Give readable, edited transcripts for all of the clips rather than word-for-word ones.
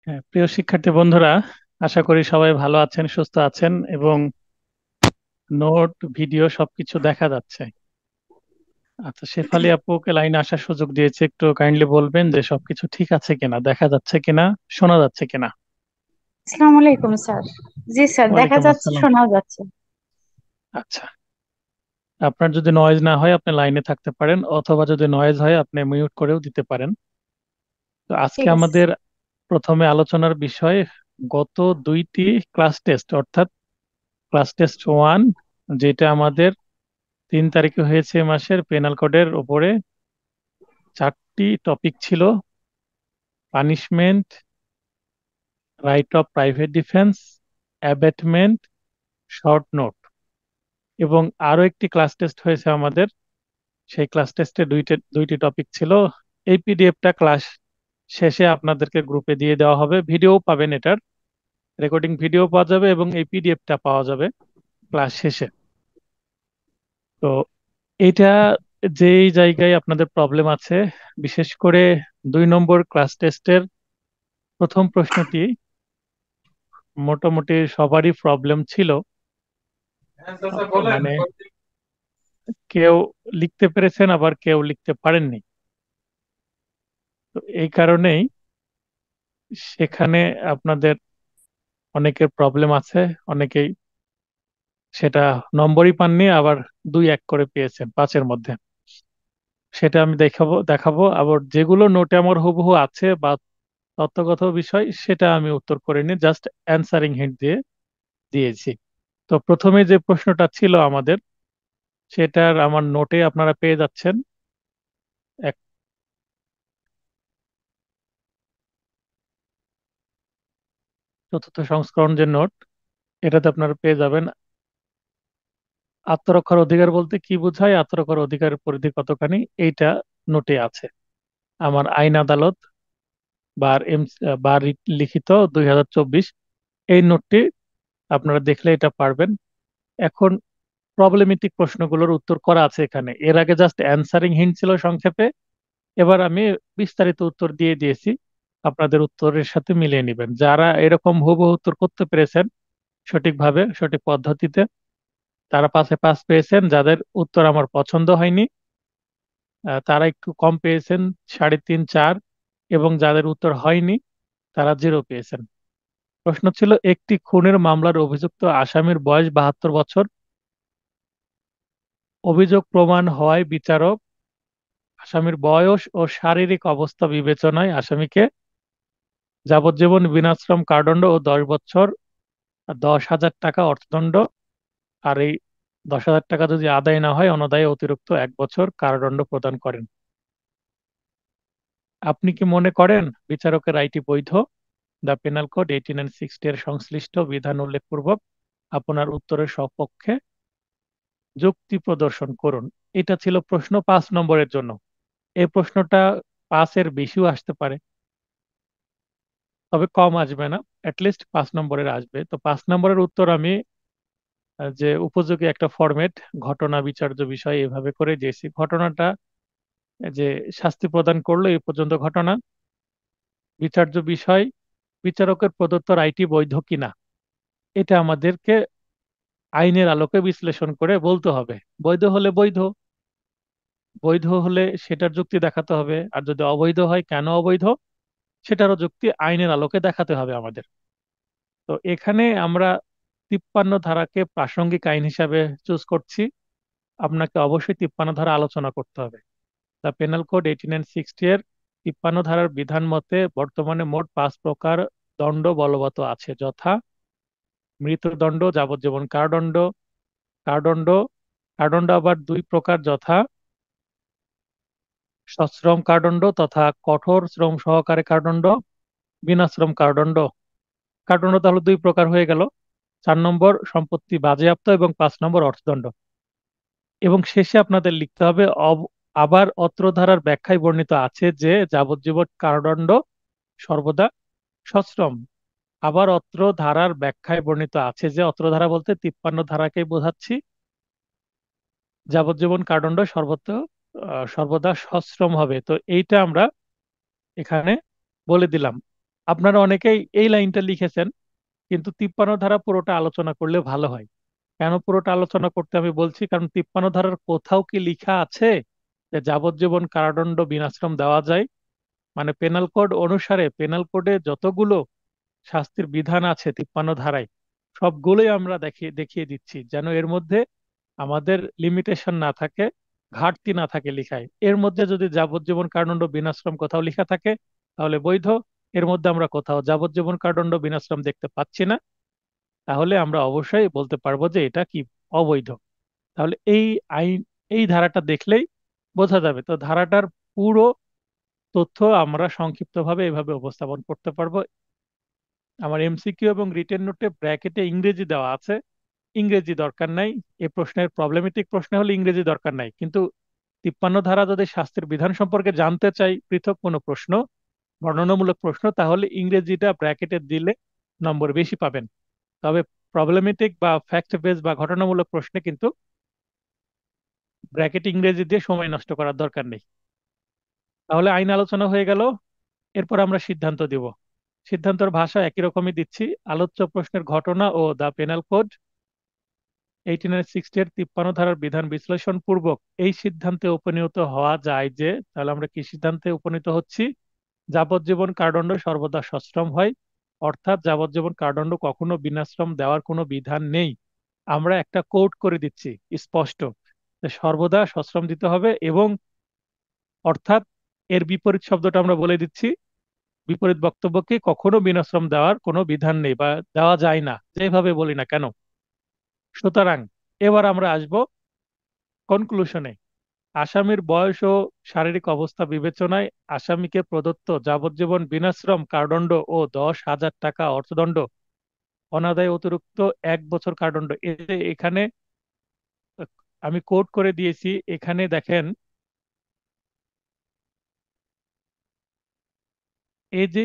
হ্যাঁ, প্রিয় শিক্ষার্থী বন্ধুরা, আশা করি সবাই ভালো আছেন, সুস্থ আছেন এবং নোট ভিডিও সবকিছু দেখা যাচ্ছে। আচ্ছা, শেফালী আপুকে লাইনে আসার সুযোগ দিয়েছে, একটু কাইন্ডলি বলবেন যে সবকিছু ঠিক আছে কিনা, দেখা যাচ্ছে কিনা, শোনা যাচ্ছে কিনা। আসসালামু আলাইকুম স্যার। জি স্যার, দেখা ওয়ালাইকুম যাচ্ছে, আসসালাম। শোনাও যাচ্ছে। আচ্ছা, আপনার যদি নয়েজ না হয় আপনি লাইনে থাকতে পারেন, অথবা যদি নয়েজ হয় আপনি মিউট করেও দিতে পারেন। তো আজকে ঠিক আছে আমাদের স্যার। প্রথমে আলোচনার বিষয় গত দুইটি ক্লাস টেস্ট, অর্থাৎ ক্লাস টেস্ট 1, যেটা আমাদের 3 তারিখে হয়েছে এ মাসের, পেনাল কোডের উপরে 4টি টপিক ছিল: punishment, right of private defence, abetment, short note. এবং আরো একটি ক্লাস টেস্ট হয়েছে আমাদের। সেই ক্লাস টেস্টে দুইটি টপিক ছিল। এই পিডিএফটা ক্লাস শেষে আপনাদেরকে গ্রুপে দিয়ে দেওয়া হবে, ভিডিও পাবেন, এটার রেকর্ডিং ভিডিও পাওয়া যাবে এবং এই পিডিএফটা পাওয়া যাবে ক্লাস শেষে। তো এটা, যেই জায়গায় আপনাদের প্রবলেম আছে, বিশেষ করে 2 নম্বর ক্লাস টেস্টের প্রথম প্রশ্নটি মোটামুটি সবারই প্রবলেম ছিল। মানে কেউ লিখতে পেরেছেন, আবার কেউ লিখতে পারেননি। তো এই কারণেই সেখানে আপনাদের অনেকের প্রবলেম আছে। অনেকেই সেটা নম্বরই পাননি, আবার 2-1 করে পেয়েছেন 5-এর মধ্যে। সেটা আমি দেখাবো দেখাবো আবার যেগুলো নোটে আমার হুবহু আছে বা তত্ত্বগত বিষয়, সেটা আমি উত্তর করিনি, জাস্ট অ্যানসারিং হিন্ট দিয়ে দিয়েছি। তো প্রথমে যে প্রশ্নটা ছিল আমাদের, সেটার আমার নোটে আপনারা পেয়ে যাচ্ছেন। এক চতুর্থ সংস্করণ যে নোট, এটাতে আপনারা পেয়ে যাবেন আত্মরক্ষার অধিকার বলতে কি বোঝায়, আত্মরক্ষার অধিকারের পরিধি কতখানি, এইটা নোটে আছে। আমার আইন আদালত বার এম বার লিখিত 2024, এই নোটটি আপনারা দেখলে এটা পারবেন। এখন প্রবলেমেটিক প্রশ্নগুলোর উত্তর করা আছে এখানে। এর আগে জাস্ট অ্যানসারিং হিন্ট ছিল সংক্ষেপে, এবার আমি বিস্তারিত উত্তর দিয়ে দিয়েছি। আপনাদের উত্তরের সাথে মিলিয়ে নেবেন। যারা এরকম হুবহু উত্তর করতে পেরেছেন সঠিকভাবে, সঠিক পদ্ধতিতে, তারা 5-এ 5 পেয়েছেন। যাদের উত্তর আমার পছন্দ হয়নি, তারা একটু কম পেয়েছেন, 3.5-4। এবং যাদের উত্তর হয়নি, তারা 0 পেয়েছেন। প্রশ্ন ছিল, একটি খুনের মামলার অভিযুক্ত আসামির বয়স 72 বছর। অভিযোগ প্রমাণ হওয়ায় বিচারক আসামির বয়স ও শারীরিক অবস্থা বিবেচনায় আসামিকে যাবজ্জীবন বিনাশ্রম কারাদণ্ড ও 10 বছর 10,000 টাকা অর্থদণ্ড, আর এই 10,000 টাকা যদি আদায় না হয় অনাদায়ে অতিরিক্ত 1 বছর কারাদণ্ড প্রদান করেন। আপনি কি মনে করেন বিচারকের রায়টি বৈধ? দ্য পেনাল কোড 18 and 60 এর সংশ্লিষ্ট বিধান উল্লেখপূর্বক আপনার উত্তরের সপক্ষে যুক্তি প্রদর্শন করুন। এটা ছিল প্রশ্ন 5 নম্বরের জন্য। এই প্রশ্নটা 5-এর বেশিও আসতে পারে, তবে কম আসবে না, অ্যাটলিস্ট 5 নম্বরের আসবে। তো 5 নম্বরের উত্তর আমি যে উপযোগী একটা ফরম্যাট, ঘটনা বিচার্য বিষয়, এভাবে করে দিয়েছি। ঘটনাটা যে শাস্তি প্রদান করলো এই পর্যন্ত ঘটনা, বিচার্য বিষয় বিচারকের প্রদত্ত রায়টি বৈধ কিনা, এটা আমাদেরকে আইনের আলোকে বিশ্লেষণ করে বলতে হবে। বৈধ হলে বৈধ, বৈধ হলে সেটার যুক্তি দেখাতে হবে, আর যদি অবৈধ হয় কেন অবৈধ, সেটারও যুক্তি আইনের আলোকে দেখাতে হবে আমাদের। তো এখানে আমরা 53 ধারাকে প্রাসঙ্গিক আইন হিসাবে চুজ করছি। আপনাকে অবশ্যই 53 ধারা আলোচনা করতে হবে। দ্য পেনাল কোড 18 and 60 এর 53 ধারার বিধান মতে বর্তমানে মোট 5 প্রকার দণ্ড বলবৎ আছে, যথা মৃত্যুদণ্ড, যাবজ্জীবন কারাদণ্ড, কারাদণ্ড, কারাদণ্ড আবার 2 প্রকার, যথা সশ্রম কারাদণ্ড তথা কঠোর শ্রম সহকারে কারাদণ্ড, বিনাশ্রম কারাদণ্ড। কারাদণ্ড তাহলে 2 প্রকার হয়ে গেল। 4 নম্বর সম্পত্তি বাজেয়াপ্ত এবং 5 নম্বর অর্থদণ্ড। এবং শেষে আপনাদের লিখতে হবে আবার অত্র ধারার ব্যাখ্যায় বর্ণিত আছে যে যাবজ্জীবন কারাদণ্ড সর্বদা সশ্রম। আবার অত্র ধারার ব্যাখ্যায় বর্ণিত আছে যে, অত্র ধারা বলতে 53 ধারাকেই বোঝাচ্ছি, যাবজ্জীবন কারাদণ্ড সর্বদা সশ্রম হবে। তো এইটা আমরা এখানে বলে দিলাম। আপনারা অনেকেই এই লাইনটা লিখেছেন, কিন্তু 53 ধারা পুরোটা আলোচনা করলে ভালো হয়। কেন পুরোটা আলোচনা করতে আমি বলছি, কারণ 53 ধারার কোথাও কি লিখা আছে যে যাবজ্জীবন কারাদণ্ড বিনাশ্রম দেওয়া যায়? মানে পেনাল কোড অনুসারে, পেনাল কোডে যতগুলো শাস্তির বিধান আছে 53 ধারায়, সবগুলোই আমরা দেখিয়ে দেখিয়ে দিচ্ছি, যেন এর মধ্যে আমাদের লিমিটেশন না থাকে, ঘাটতি না থাকে লিখায়। এর মধ্যে যদি যাবজ্জীবন কারাদণ্ড বিনাশ্রম কোথাও লেখা থাকে তাহলে বৈধ। এর মধ্যে আমরা কোথাও যাবজ্জীবন কারাদণ্ড বিনাশ্রম দেখতে পাচ্ছি না, তাহলে আমরা অবশ্যই বলতে পারবো যে এটা কি, অবৈধ। তাহলে এই আইন, এই ধারাটা দেখলেই বোঝা যাবে। তো ধারাটার পুরো তথ্য আমরা সংক্ষিপ্তভাবে এভাবে উপস্থাপন করতে পারবো। আমার এমসিকিউ এবং রিটেন নোটে ব্র্যাকেটে ইংরেজি দেওয়া আছে, ইংরেজি দরকার নাই। এই প্রশ্নের প্রবলেমেটিক প্রশ্ন হলে ইংরেজি দরকার নাই, কিন্তু 53 ধারা যদি শাস্তির বিধান সম্পর্কে জানতে চাই, পৃথক কোনো প্রশ্ন, বর্ণনামূলক প্রশ্ন, তাহলে ইংরেজিটা ব্র্যাকেটে দিলে নম্বর বেশি পাবেন। তবে প্রবলেমেটিক বা ফ্যাক্ট বেস বা ঘটনামূলক প্রশ্নে কিন্তু ব্র্যাকেট ইংরেজি দিয়ে সময় নষ্ট করার দরকার নেই। তাহলে আইন আলোচনা হয়ে গেল। এরপর আমরা সিদ্ধান্ত দিব। সিদ্ধান্তের ভাষা একই রকমই দিচ্ছি। আলোচ্য প্রশ্নের ঘটনা ও দ্য পেনাল কোড 1860 এর 53 ধারার বিধান বিশ্লেষণ পূর্বক এই সিদ্ধান্তে উপনীত হওয়া যায় যে, তাহলে আমরা কি সিদ্ধান্তে উপনীত হচ্ছি? যাবজ্জীবন কারাদণ্ড সর্বদা সশ্রম হয়, অর্থাৎ যাবজ্জীবন কারাদণ্ড কখনো বিনাশ্রম দেওয়ার কোনো বিধান নেই। আমরা একটা কোড করে দিচ্ছি স্পষ্ট যে সর্বদা সশ্রম দিতে হবে, এবং অর্থাৎ এর বিপরীত শব্দটা আমরা বলে দিচ্ছি, বিপরীত বক্তব্যকে কখনো বিনাশ্রম দেওয়ার কোনো বিধান নেই বা দেওয়া যায় না, যেভাবে বলি না কেন। সুতরাং এবার আমরা আসব কনক্লুশনে। আসামির বয়স ও শারীরিক অবস্থা বিবেচনায় আসামিকে প্রদত্ত যাবজ্জীবন বিনাশ্রম কারাদণ্ড ও 10,000 টাকা অর্থদণ্ড, অনাদায় অতিরিক্ত 1 বছর কারাদণ্ড। এখানে আমি কোড করে দিয়েছি, এখানে দেখেন, এই যে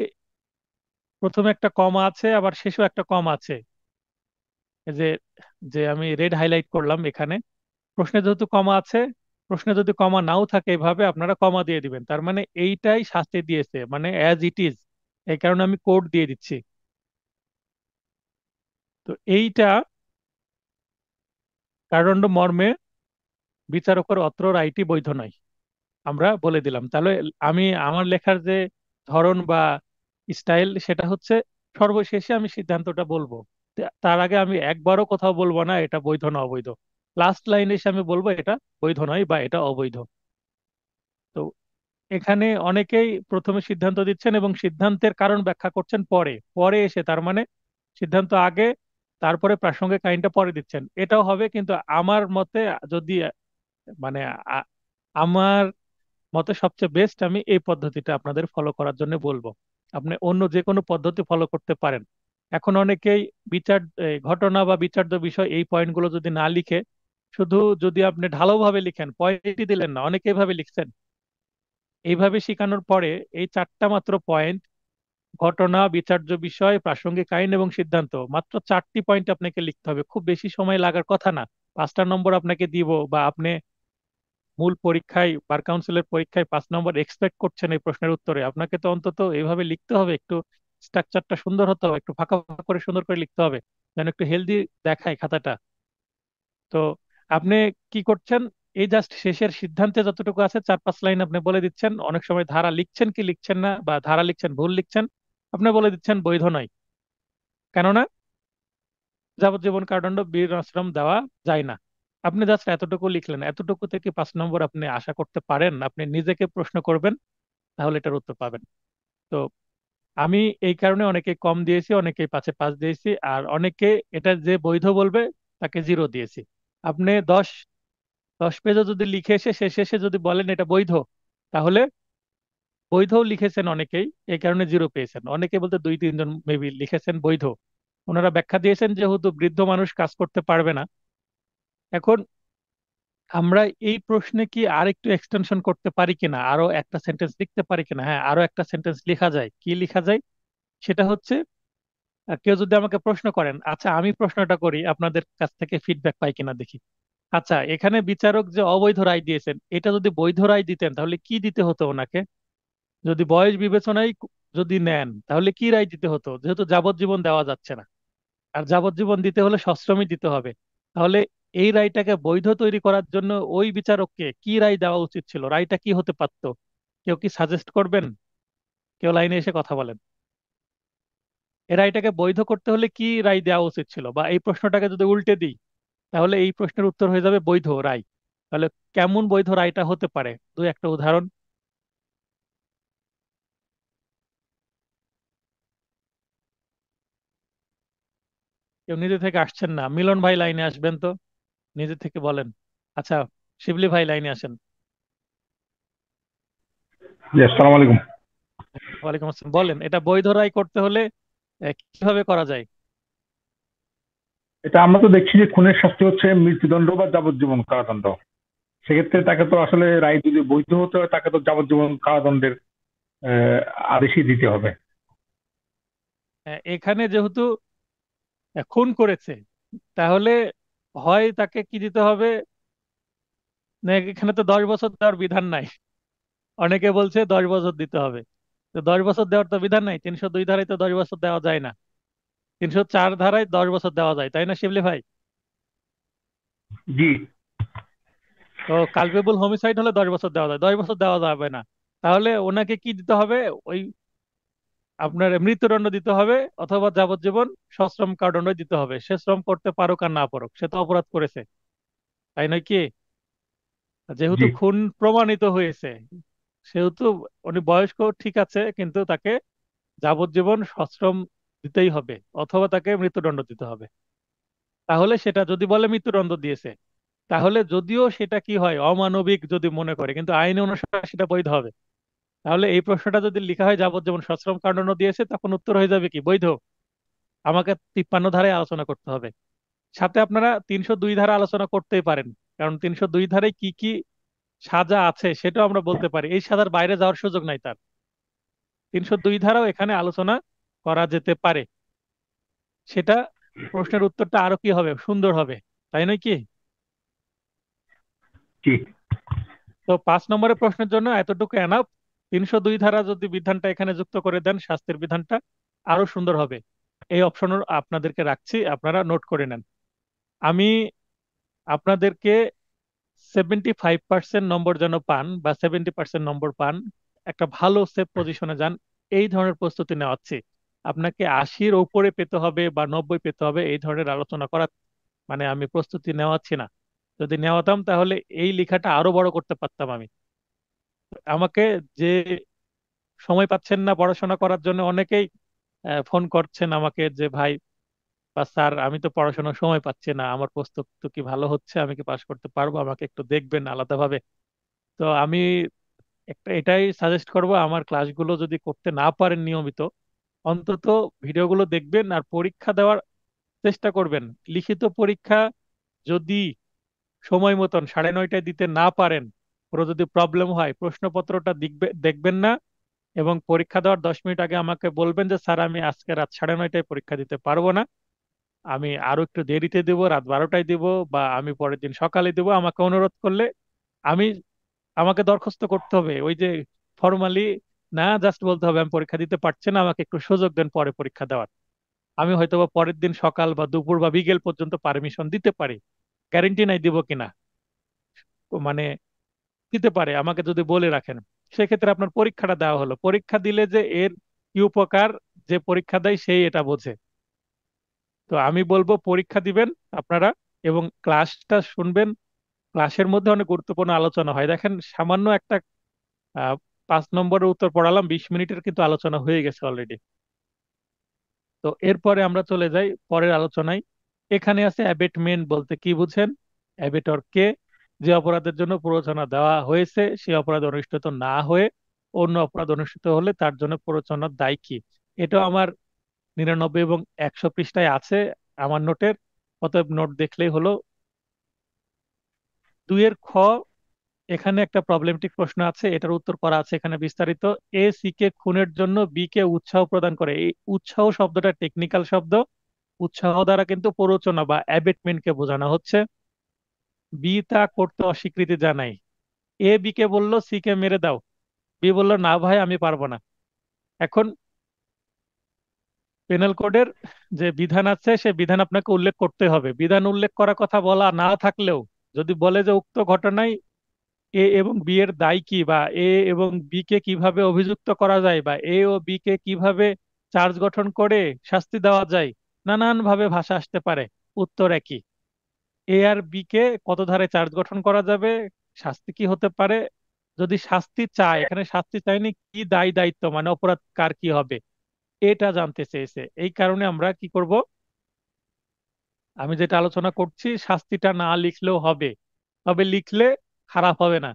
প্রথমে একটা কমা আছে, আবার শেষেও একটা কমা আছে। এই যে, যে আমি রেড হাইলাইট করলাম এখানে, প্রশ্নে যেহেতু কমা আছে, প্রশ্নে যদি কমা নাও থাকে এভাবে আপনারা কমা দিয়ে দিবেন, তার মানে এইটাই শাস্তি দিয়েছে, মানে অ্যাজ ইট ইজ। এই কারণে আমি কোড দিয়ে দিচ্ছি। তো এইটা কারাদণ্ড মর্মে বিচারকের অত্র রায়টি বৈধ নয়, আমরা বলে দিলাম। তাহলে আমি আমার লেখার যে ধরন বা স্টাইল, সেটা হচ্ছে সর্বশেষে আমি সিদ্ধান্তটা বলবো। তার আগে আমি একবারও কোথাও বলবো না এটা বৈধ না অবৈধ। লাস্ট লাইনে এসে আমি বলবো এটা বৈধ নয় বা এটা অবৈধ। তো এখানে অনেকেই প্রথমে সিদ্ধান্ত দিচ্ছেন এবং সিদ্ধান্তের কারণ ব্যাখ্যা করছেন পরে পরে এসে, তার মানে সিদ্ধান্ত আগে, তারপরে প্রাসঙ্গিক আইনটা পরে দিচ্ছেন। এটাও হবে, কিন্তু আমার মতে যদি, মানে আ- আমার মতে সবচেয়ে বেস্ট আমি এই পদ্ধতিটা আপনাদের ফলো করার জন্য বলবো। আপনি অন্য যে কোনো পদ্ধতি ফলো করতে পারেন। এখন অনেকেই বিচার, ঘটনা বা বিচার্য বিষয় এই পয়েন্টগুলো যদি না লিখে, শুধু যদি আপনি ঢালাওভাবে লিখেন, পয়েন্টই দিলেন না, অনেকে এভাবে লিখছেন। এইভাবে শেখানোর পরে এই চারটা মাত্র পয়েন্ট, ঘটনা, বিচার্য বিষয়, প্রাসঙ্গিক আইন এবং সিদ্ধান্ত, মাত্র 4টি পয়েন্ট আপনাকে লিখতে হবে। খুব বেশি সময় লাগার কথা না। 5টা নম্বর আপনাকে দিব, বা আপনি মূল পরীক্ষায়, বার কাউন্সিলের পরীক্ষায় 5 নম্বর এক্সপেক্ট করছেন এই প্রশ্নের উত্তরে, আপনাকে তো অন্তত এইভাবে লিখতে হবে, একটু স্ট্রাকচারটা সুন্দর হতে হবে, একটু ফাঁকা ফাঁকা করে সুন্দর করে লিখতে হবে, যেন একটু হেলদি দেখায় খাতাটা। তো আপনি কি করছেন, এই জাস্ট শেষের সিদ্ধান্তে যতটুকু আছে 4-5 লাইন আপনি বলে দিচ্ছেন। অনেক সময় ধারা লিখছেন কি লিখছেন না, বা ধারা লিখছেন ভুল লিখছেন, আপনি বলে দিচ্ছেন বৈধ নয়, কেননা যাবজ্জীবন কারাদণ্ড বীর আশ্রম দেওয়া যায় না। আপনি জাস্ট এতটুকু লিখলেন, এতটুকু থেকে 5 নম্বর আপনি আশা করতে পারেন? আপনি নিজেকে প্রশ্ন করবেন, তাহলে এটার উত্তর পাবেন। তো আমি এই কারণে অনেকে কম দিয়েছি, অনেকে 5-এ 5 দিয়েছি, আর অনেকে এটা যে বৈধ বলবে তাকে 0 দিয়েছি। আপনি 10 পেজও যদি লিখে এসে শেষে এসে যদি বলেন এটা বৈধ, তাহলে বৈধও লিখেছেন অনেকেই, এই কারণে 0 পেয়েছেন। অনেকে বলতে 2-3 জন মেবি লিখেছেন বৈধ, ওনারা ব্যাখ্যা দিয়েছেন যেহেতু বৃদ্ধ মানুষ কাজ করতে পারবে না। এখন আমরা এই প্রশ্নে কি আর একটু এক্সটেনশন করতে পারি কিনা, আরো একটা সেন্টেন্স লিখতে পারি কিনা? হ্যাঁ, আরো একটা সেন্টেন্স লেখা যায়। কি লেখা যায়? সেটা হচ্ছে, কেউ যদি আমাকে প্রশ্ন করেন, আচ্ছা আমি প্রশ্নটা করি, আপনাদের কাছ থেকে ফিডব্যাক পাই কিনা দেখি। আচ্ছা, এখানে বিচারক যে অবৈধ রায় দিয়েছেন, এটা যদি বৈধ রায় দিতেন তাহলে কি দিতে হতো ওনাকে? যদি বয়স বিবেচনায় যদি নেন তাহলে কি রায় দিতে হতো, যেহেতু যাবজ্জীবন দেওয়া যাচ্ছে না, আর যাবজ্জীবন দিতে হলে সশ্রমই দিতে হবে। তাহলে এই রায়টাকে বৈধ তৈরি করার জন্য ওই বিচারককে কি রায় দেওয়া উচিত ছিল, রায়টা কি হতে পারতো? কেউ কি সাজেস্ট করবেন? কেউ লাইনে এসে কথা বলেন। এই রায়টাকে বৈধ করতে হলে কি রায় দেওয়া উচিত ছিল, বা এই প্রশ্নটাকে যদি উল্টে দিই তাহলে এই প্রশ্নের উত্তর হয়ে যাবে বৈধ রায়। তাহলে কেমন বৈধ রায়টা হতে পারে, দুই একটা উদাহরণ। কেউ নিজে থেকে আসছেন না, মিলন ভাই লাইনে আসবেন তো, নিজে থেকে বলেন। আচ্ছা, শিবলি ভাই লাইনে আসেন। জি, আসসালামু আলাইকুম। ওয়ালাইকুম আসসালাম, বলেন এটা বৈধ রায় করতে হলে কিভাবে করা যায়? এটা আমরা তো দেখছি যে খুনের শাস্তি হচ্ছে মৃত্যুদণ্ড বা যাবজ্জীবন কারাদণ্ড। সেক্ষেত্রে তাকে তো আসলে রায় যদি বৈধ হতে হয় তাকে তো যাবজ্জীবন কারাদণ্ডের আহ, আদেশই দিতে হবে। এখানে যেহেতু খুন করেছে, তাহলে হয় তাকে কি দিতে হবে, না এখানে তো 10 বছর দেওয়ার বিধান নাই। অনেকে বলছে 10 বছর দিতে হবে। তো 10 বছর দেওয়ার তো বিধান নাই, 302 ধারায় তো 10 বছর দেওয়া যায় না। 304 ধারায় 10 বছর দেওয়া যায়, তাই না শিবলি ভাই? জি। তো কালপেবল হোমিসাইড হলে 10 বছর দেওয়া যায়, 10 বছর দেওয়া যাবে না। তাহলে ওনাকে কি দিতে হবে? ওই আপনার মৃত্যুদণ্ড দিতে হবে, অথবা যাবজ্জীবন সশ্রম কারাদণ্ড দিতে হবে। সে শ্রম করতে পারুক আর না পারুক, সে তো অপরাধ করেছে, তাই নয় কি? যেহেতু জি। খুন প্রমাণিত হয়েছে, সেহেতু উনি বয়স্ক ঠিক আছে, কিন্তু তাকে যাবজ্জীবন সশ্রম দিতেই হবে, অথবা তাকে মৃত্যুদণ্ড দিতে হবে। তাহলে সেটা যদি বলে মৃত্যুদণ্ড দিয়েছে, তাহলে যদিও সেটা কি হয় অমানবিক যদি মনে করে, কিন্তু আইন অনুসারে সেটা বৈধ হবে। তাহলে এই প্রশ্নটা যদি লেখা হয় যাবজ্জীবন সশ্রম কারাদণ্ড দিয়েছে, তখন উত্তর হয়ে যাবে কি বৈধ। আমাকে 53 ধারায় আলোচনা করতে হবে। সাথে আপনারা 302 ধারা আলোচনা করতেই পারেন, কারণ 302 ধারায় কি কি সাজা আছে সেটাও আমরা বলতে পারি, এই সাজার বাইরে যাওয়ার সুযোগ নাই তার। 302 ধারাও এখানে আলোচনা করা যেতে পারে। সেটা প্রশ্নের উত্তরটা আরো কি হবে, সুন্দর হবে, তাই নয় কি? জি। তো 5 নম্বরের প্রশ্নের জন্য এতটুকু এনাফ। 302 ধারা যদি বিধানটা এখানে যুক্ত করে দেন, শাস্তির বিধানটা আরো সুন্দর হবে। এই অপশন আপনাদেরকে রাখছি, আপনারা নোট করে নেন। আমি আপনাদেরকে 75% নম্বর যেন পান, বা 70% নম্বর পান, একটা ভালো সেফ পজিশনে যান, এই ধরনের প্রস্তুতি নেওয়াচ্ছি। আপনাকে 80-র উপরে পেতে হবে বা 90 পেতে হবে এই ধরনের আলোচনা করা মানে আমি প্রস্তুতি নেওয়াচ্ছি না। যদি নেওয়াতাম তাহলে এই লেখাটা আরো বড় করতে পারতাম আমি। আমাকে যে সময় পাচ্ছেন না পড়াশোনা করার জন্য, অনেকেই ফোন করছেন আমাকে যে ভাই বা স্যার, আমি তো পড়াশোনার সময় পাচ্ছি না, আমার প্রস্তুতি কি ভালো হচ্ছে, আমি কি পাশ করতে পারবো, আমাকে একটু দেখবেন আলাদাভাবে। তো আমি এটাই সাজেস্ট করব, আমার ক্লাসগুলো যদি করতে না পারেন নিয়মিত, অন্তত ভিডিওগুলো দেখবেন আর পরীক্ষা দেওয়ার চেষ্টা করবেন। লিখিত পরীক্ষা যদি সময় মতন 9:30টায় দিতে না পারেন, পুরো যদি প্রবলেম হয়, প্রশ্নপত্রটা দেখবেন না, এবং পরীক্ষা দেওয়ার 10 মিনিট আগে আমাকে বলবেন যে স্যার আমি আজকে রাত 9:30টায় পরীক্ষা দিতে পারবো না, আমি আরো একটু দেরিতে দেবো, রাত 12টায় দেবো, বা আমি পরের দিন সকালে দেবো, আমাকে অনুরোধ করলে আমি, আমাকে দরখাস্ত করতে হবে ওই যে ফর্মালি, না জাস্ট বলতে হবে আমি পরীক্ষা দিতে পারছি না, আমাকে একটু সুযোগ দেন পরে পরীক্ষা দেওয়ার। আমি হয়তো বা পরের দিন সকাল বা দুপুর বা বিকেল পর্যন্ত পারমিশন দিতে পারি, গ্যারেন্টি নাই দিব কিনা। মানে দিতে পারে আমাকে যদি বলে রাখেন। সেক্ষেত্রে আপনার পরীক্ষাটা দেওয়া হলো, পরীক্ষা দিলে যে এর কি উপকার, যে পরীক্ষা দেয় সেই এটা বোঝে। তো আমি বলবো পরীক্ষা দিবেন আপনারা, এবং ক্লাসটা শুনবেন। ক্লাসের মধ্যে অনেক গুরুত্বপূর্ণ আলোচনা হয়, দেখেন সামান্য একটা আহ 5 নম্বরের উত্তর পড়ালাম, 20 মিনিটের কিন্তু আলোচনা হয়ে গেছে অলরেডি। তো এরপরে আমরা চলে যাই পরের আলোচনায়। এখানে আছে অ্যাবেটমেন্ট বলতে কি বুঝেন। অ্যাবেটর কে? যে অপরাধের জন্য প্ররোচনা দেওয়া হয়েছে সেই অপরাধ অনুষ্ঠিত না হয়ে অন্য অপরাধ অনুষ্ঠিত হলে তার জন্য প্ররোচনার দায় কি। এটা আমার 99 এবং 100 পৃষ্ঠায় আছে আমার নোটের, অতএব নোট দেখলেই হলো। 2-এর খ, এখানে একটা প্রবলেমেটিক প্রশ্ন আছে, এটার উত্তর করা আছে এখানে বিস্তারিত। এ সি কে খুনের জন্য বি কে উৎসাহ প্রদান করে, এই উৎসাহ শব্দটা টেকনিক্যাল শব্দ। উৎসাহ দ্বারা কিন্তু প্ররোচনা বা অ্যাবেটমেন্ট কে বোঝানো হচ্ছে। বি তা করতে অস্বীকৃতি জানায়, এ বি কে বলল সি কে মেরে দাও, বি বলল না ভাই আমি পারবো না। এখন পেনাল কোডের যে বিধান আছে সে বিধান আপনাকে উল্লেখ করতে হবে। বিধান উল্লেখ করার কথা বলা না থাকলেও যদি বলে যে উক্ত ঘটনায় এ এবং বি এর দায় কি, বা এ এবং বি কে কিভাবে অভিযুক্ত করা যায়, বা এ ও বি কে কিভাবে চার্জ গঠন করে শাস্তি দেওয়া যায়, নানান ভাবে ভাষা আসতে পারে, উত্তর একই। এ আর বি কে কত ধারায় চার্জ গঠন করা যাবে, শাস্তি কি হতে পারে। যদি শাস্তি চায়, এখানে শাস্তি চাইনি, কি দায় দায়িত্ব মানে অপরাধ কার কি হবে, এটা জানতে চেয়েছে। এই কারণে আমরা কি করব, আমি যেটা আলোচনা করছি শাস্তিটা না লিখলেও হবে, তবে লিখলে খারাপ হবে না।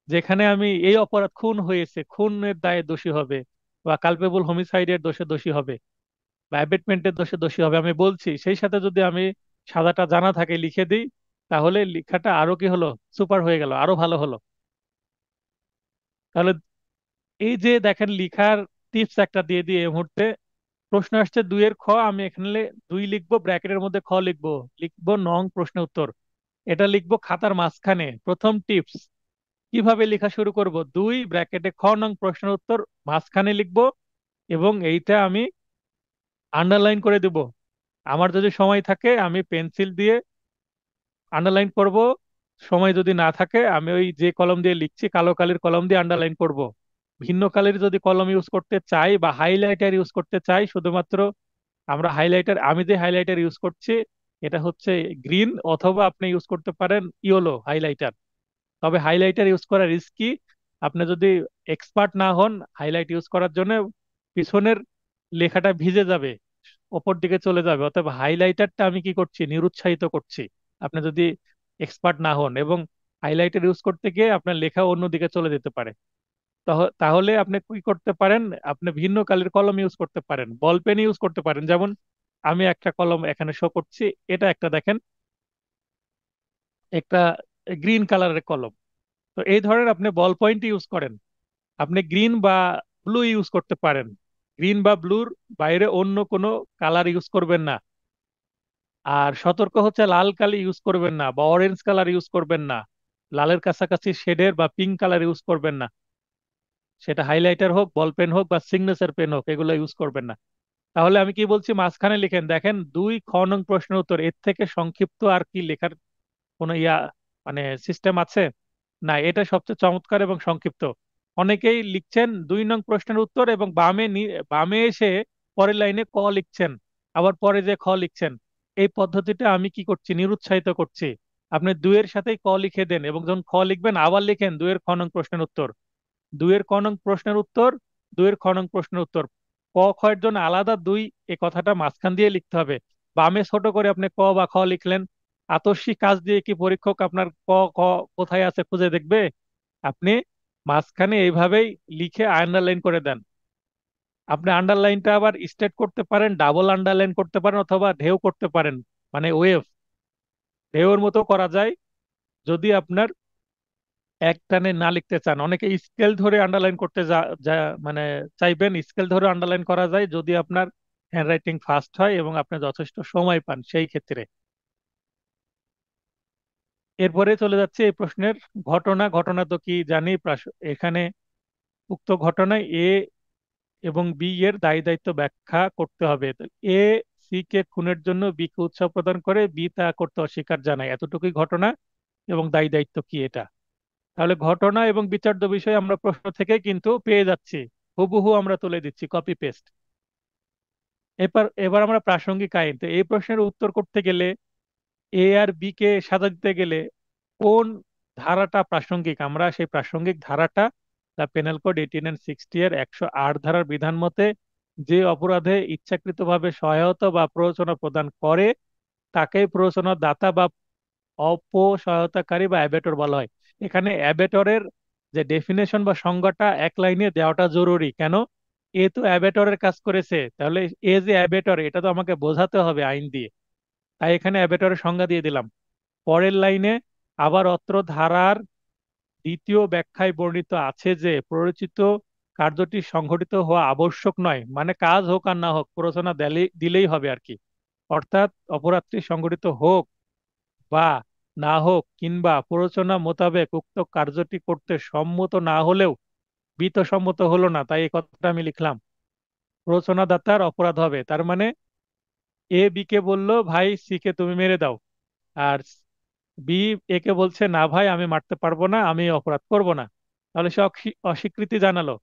যেখানে আমি এই অপরাধ খুন হয়েছে, খুনের দায়ে দোষী হবে, বা কালপেবল হোমিসাইডের দোষে দোষী হবে, বা অ্যাবেটমেন্টের দোষে দোষী হবে আমি বলছি, সেই সাথে যদি আমি সাজাটা জানা থাকে লিখে দিই, তাহলে লেখাটা আরো কি হলো, সুপার হয়ে গেল, আরো ভালো হলো। তাহলে এই যে দেখেন লিখার টিপস একটা দিয়ে দিয়ে এই মুহূর্তে প্রশ্ন আসছে 2-এর খ, আমি এখানে 2 লিখবো, ব্র্যাকেটের মধ্যে খ লিখবো, লিখবো নং প্রশ্নের উত্তর। এটা লিখবো খাতার মাঝখানে। প্রথম টিপস, কিভাবে লেখা শুরু করব, 2 ব্র্যাকেটে খ নং প্রশ্নের উত্তর মাঝখানে লিখবো, এবং এইটা আমি আন্ডারলাইন করে দেব। আমার যদি সময় থাকে আমি পেন্সিল দিয়ে আন্ডারলাইন করব, সময় যদি না থাকে আমি ওই যে কলম দিয়ে লিখছি কালো কালির কলম দিয়ে আন্ডারলাইন করব। ভিন্ন কালির যদি কলম ইউজ করতে চাই বা হাইলাইটার ইউজ করতে চাই, শুধুমাত্র আমরা হাইলাইটার, আমি যে হাইলাইটার ইউজ করছি এটা হচ্ছে গ্রিন, অথবা আপনি ইউজ করতে পারেন ইয়েলো হাইলাইটার। তবে হাইলাইটার ইউজ করা রিস্কি। আপনি যদি এক্সপার্ট না হন হাইলাইট ইউজ করার জন্য, পিছনের লেখাটা ভিজে যাবে, ওপর দিকে চলে যাবে। অতএব হাইলাইটারটা আমি কি করছি, নিরুৎসাহিত করছি আপনি যদি এক্সপার্ট না হন, এবং হাইলাইটার ইউজ করতে গিয়ে আপনার লেখা অন্যদিকে চলে যেতে পারে। তাহলে আপনি কি করতে পারেন, আপনি ভিন্ন কালের কলম ইউজ করতে পারেন, বল পেন ইউজ করতে পারেন। যেমন আমি একটা কলম এখানে শো করছি, এটা একটা দেখেন, একটা গ্রিন কালারের কলম। তো এই ধরনের আপনি বল পয়েন্ট ইউজ করেন। আপনি গ্রিন বা ব্লু ইউজ করতে পারেন, গ্রিন বা ব্লুর বাইরে অন্য কোনো কালার ইউজ করবেন না। আর সতর্ক হচ্ছে লাল কালি ইউজ করবেন না, বা অরেঞ্জ কালার ইউজ করবেন না, লালের কাছাকাছি শেডের বা পিঙ্ক কালার ইউজ করবেন না। সেটা হাইলাইটার হোক, বল পেন হোক, বা সিগনেচার পেন হোক, এগুলো ইউজ করবেন না। তাহলে আমি কি বলছি, মাঝখানে লিখেন, দেখেন 2 খ নং প্রশ্নের উত্তর, এর থেকে সংক্ষিপ্ত আর কি লেখার কোনো মানে সিস্টেম আছে? না, এটা সবচেয়ে চমৎকার এবং সংক্ষিপ্ত। অনেকেই লিখছেন 2 নং প্রশ্নের উত্তর এবং বামে এসে পরের লাইনে ক লিখছেন, আবার পরে যে খ লিখছেন। এই পদ্ধতিটা আমি কি করছি, নিরুৎসাহিত করছি। আপনি 2-এর সাথেই ক লিখে দেন, এবং যখন খ লিখবেন আবার লিখেন 2-এর খ নং প্রশ্নের উত্তর, 2-এর ক নং প্রশ্নের উত্তর, 2-এর খ নং প্রশ্নের উত্তর। ক খ এর জন্য আলাদা 2, এই কথাটা মাঝখান দিয়ে লিখতে হবে। বামে ছোট করে আপনি ক বা খ লিখলেন, আতস্বী কাজ দিয়ে কি পরীক্ষক আপনার ক খ কোথায় আছে খুঁজে দেখবে? আপনি মাঝখানে এইভাবেই লিখে আন্ডারলাইন করে দেন। আপনি আন্ডারলাইনটা আবার স্ট্রেট করতে পারেন, ডাবল আন্ডারলাইন করতে পারেন, অথবা ঢেউ করতে পারেন, মানে ওয়েভ, ঢেউর মতো করা যায়। যদি আপনার এক টানে না লিখতে চান, অনেকে স্কেল ধরে আন্ডারলাইন করতে মানে চাইবেন, স্কেল ধরে আন্ডারলাইন করা যায় যদি আপনার হ্যান্ডরাইটিং ফাস্ট হয় এবং আপনি যথেষ্ট সময় পান সেই ক্ষেত্রে। এরপরে চলে যাচ্ছে এই প্রশ্নের ঘটনা। ঘটনা তো কি জানি, এখানে উক্ত ঘটনায় এ এবং বি এর দায়ী দায়িত্ব ব্যাখ্যা করতে হবে। তো এ সি কে খুনের জন্য বি কে উৎসাহ প্রদান করে, বি তা করতে অস্বীকার জানায়, এতটুকুই ঘটনা। এবং দায়ী দায়িত্ব কি এটা? তাহলে ঘটনা এবং বিচার্য বিষয় আমরা প্রশ্ন থেকে কিন্তু পেয়ে যাচ্ছি, হুবহু আমরা তুলে দিচ্ছি, কপি পেস্ট। এবার এবার আমরা প্রাসঙ্গিক আইন, তো এই প্রশ্নের উত্তর করতে গেলে, এ আর বি কে সাজা দিতে গেলে কোন ধারাটা প্রাসঙ্গিক, আমরা সেই প্রাসঙ্গিক ধারাটা দ্য পেনাল কোড 18 and 60 এর 108 ধারার বিধান মতে যে অপরাধে ইচ্ছাকৃতভাবে সহায়তা বা প্ররোচনা প্রদান করে তাকে প্ররোচনা দাতা বা অপসহায়তাকারী বা অ্যাবেটর বলা হয়। এখানে অ্যাবেটরের যে ডেফিনেশন বা সংজ্ঞাটা এক লাইনে দেওয়াটা জরুরি। কেন? এ তো অ্যাবেটরের কাজ করেছে, তাহলে এ যে অ্যাবেটর এটা তো আমাকে বোঝাতে হবে আইন দিয়ে। তাই এখানে অ্যাবেটরের সংজ্ঞা দিয়ে দিলাম। পরের লাইনে আবার অত্র ধারার দ্বিতীয় ব্যাখ্যায় বর্ণিত আছে যে প্ররোচিত কার্যটি সংঘটিত হওয়া আবশ্যক নয়, মানে কাজ হোক আর না হোক প্ররোচনা দিলেই হবে আর কি। অর্থাৎ অপরাধটি সংঘটিত হোক বা না হোক, কিংবা প্ররোচনা মোতাবেক উক্ত কার্যটি করতে সম্মত না হলেও বি তো সম্মত হলো না, তাই এই কথাটা আমি লিখলাম। প্ররোচনাদাতার অপরাধ হবে, তার মানে এ বি কে বললো ভাই সি কে তুমি মেরে দাও, আর বি এ কে বলছে না ভাই আমি মারতে পারবো না, আমি অপরাধ করব না। তাহলে সে অস্বীকৃতি জানালো।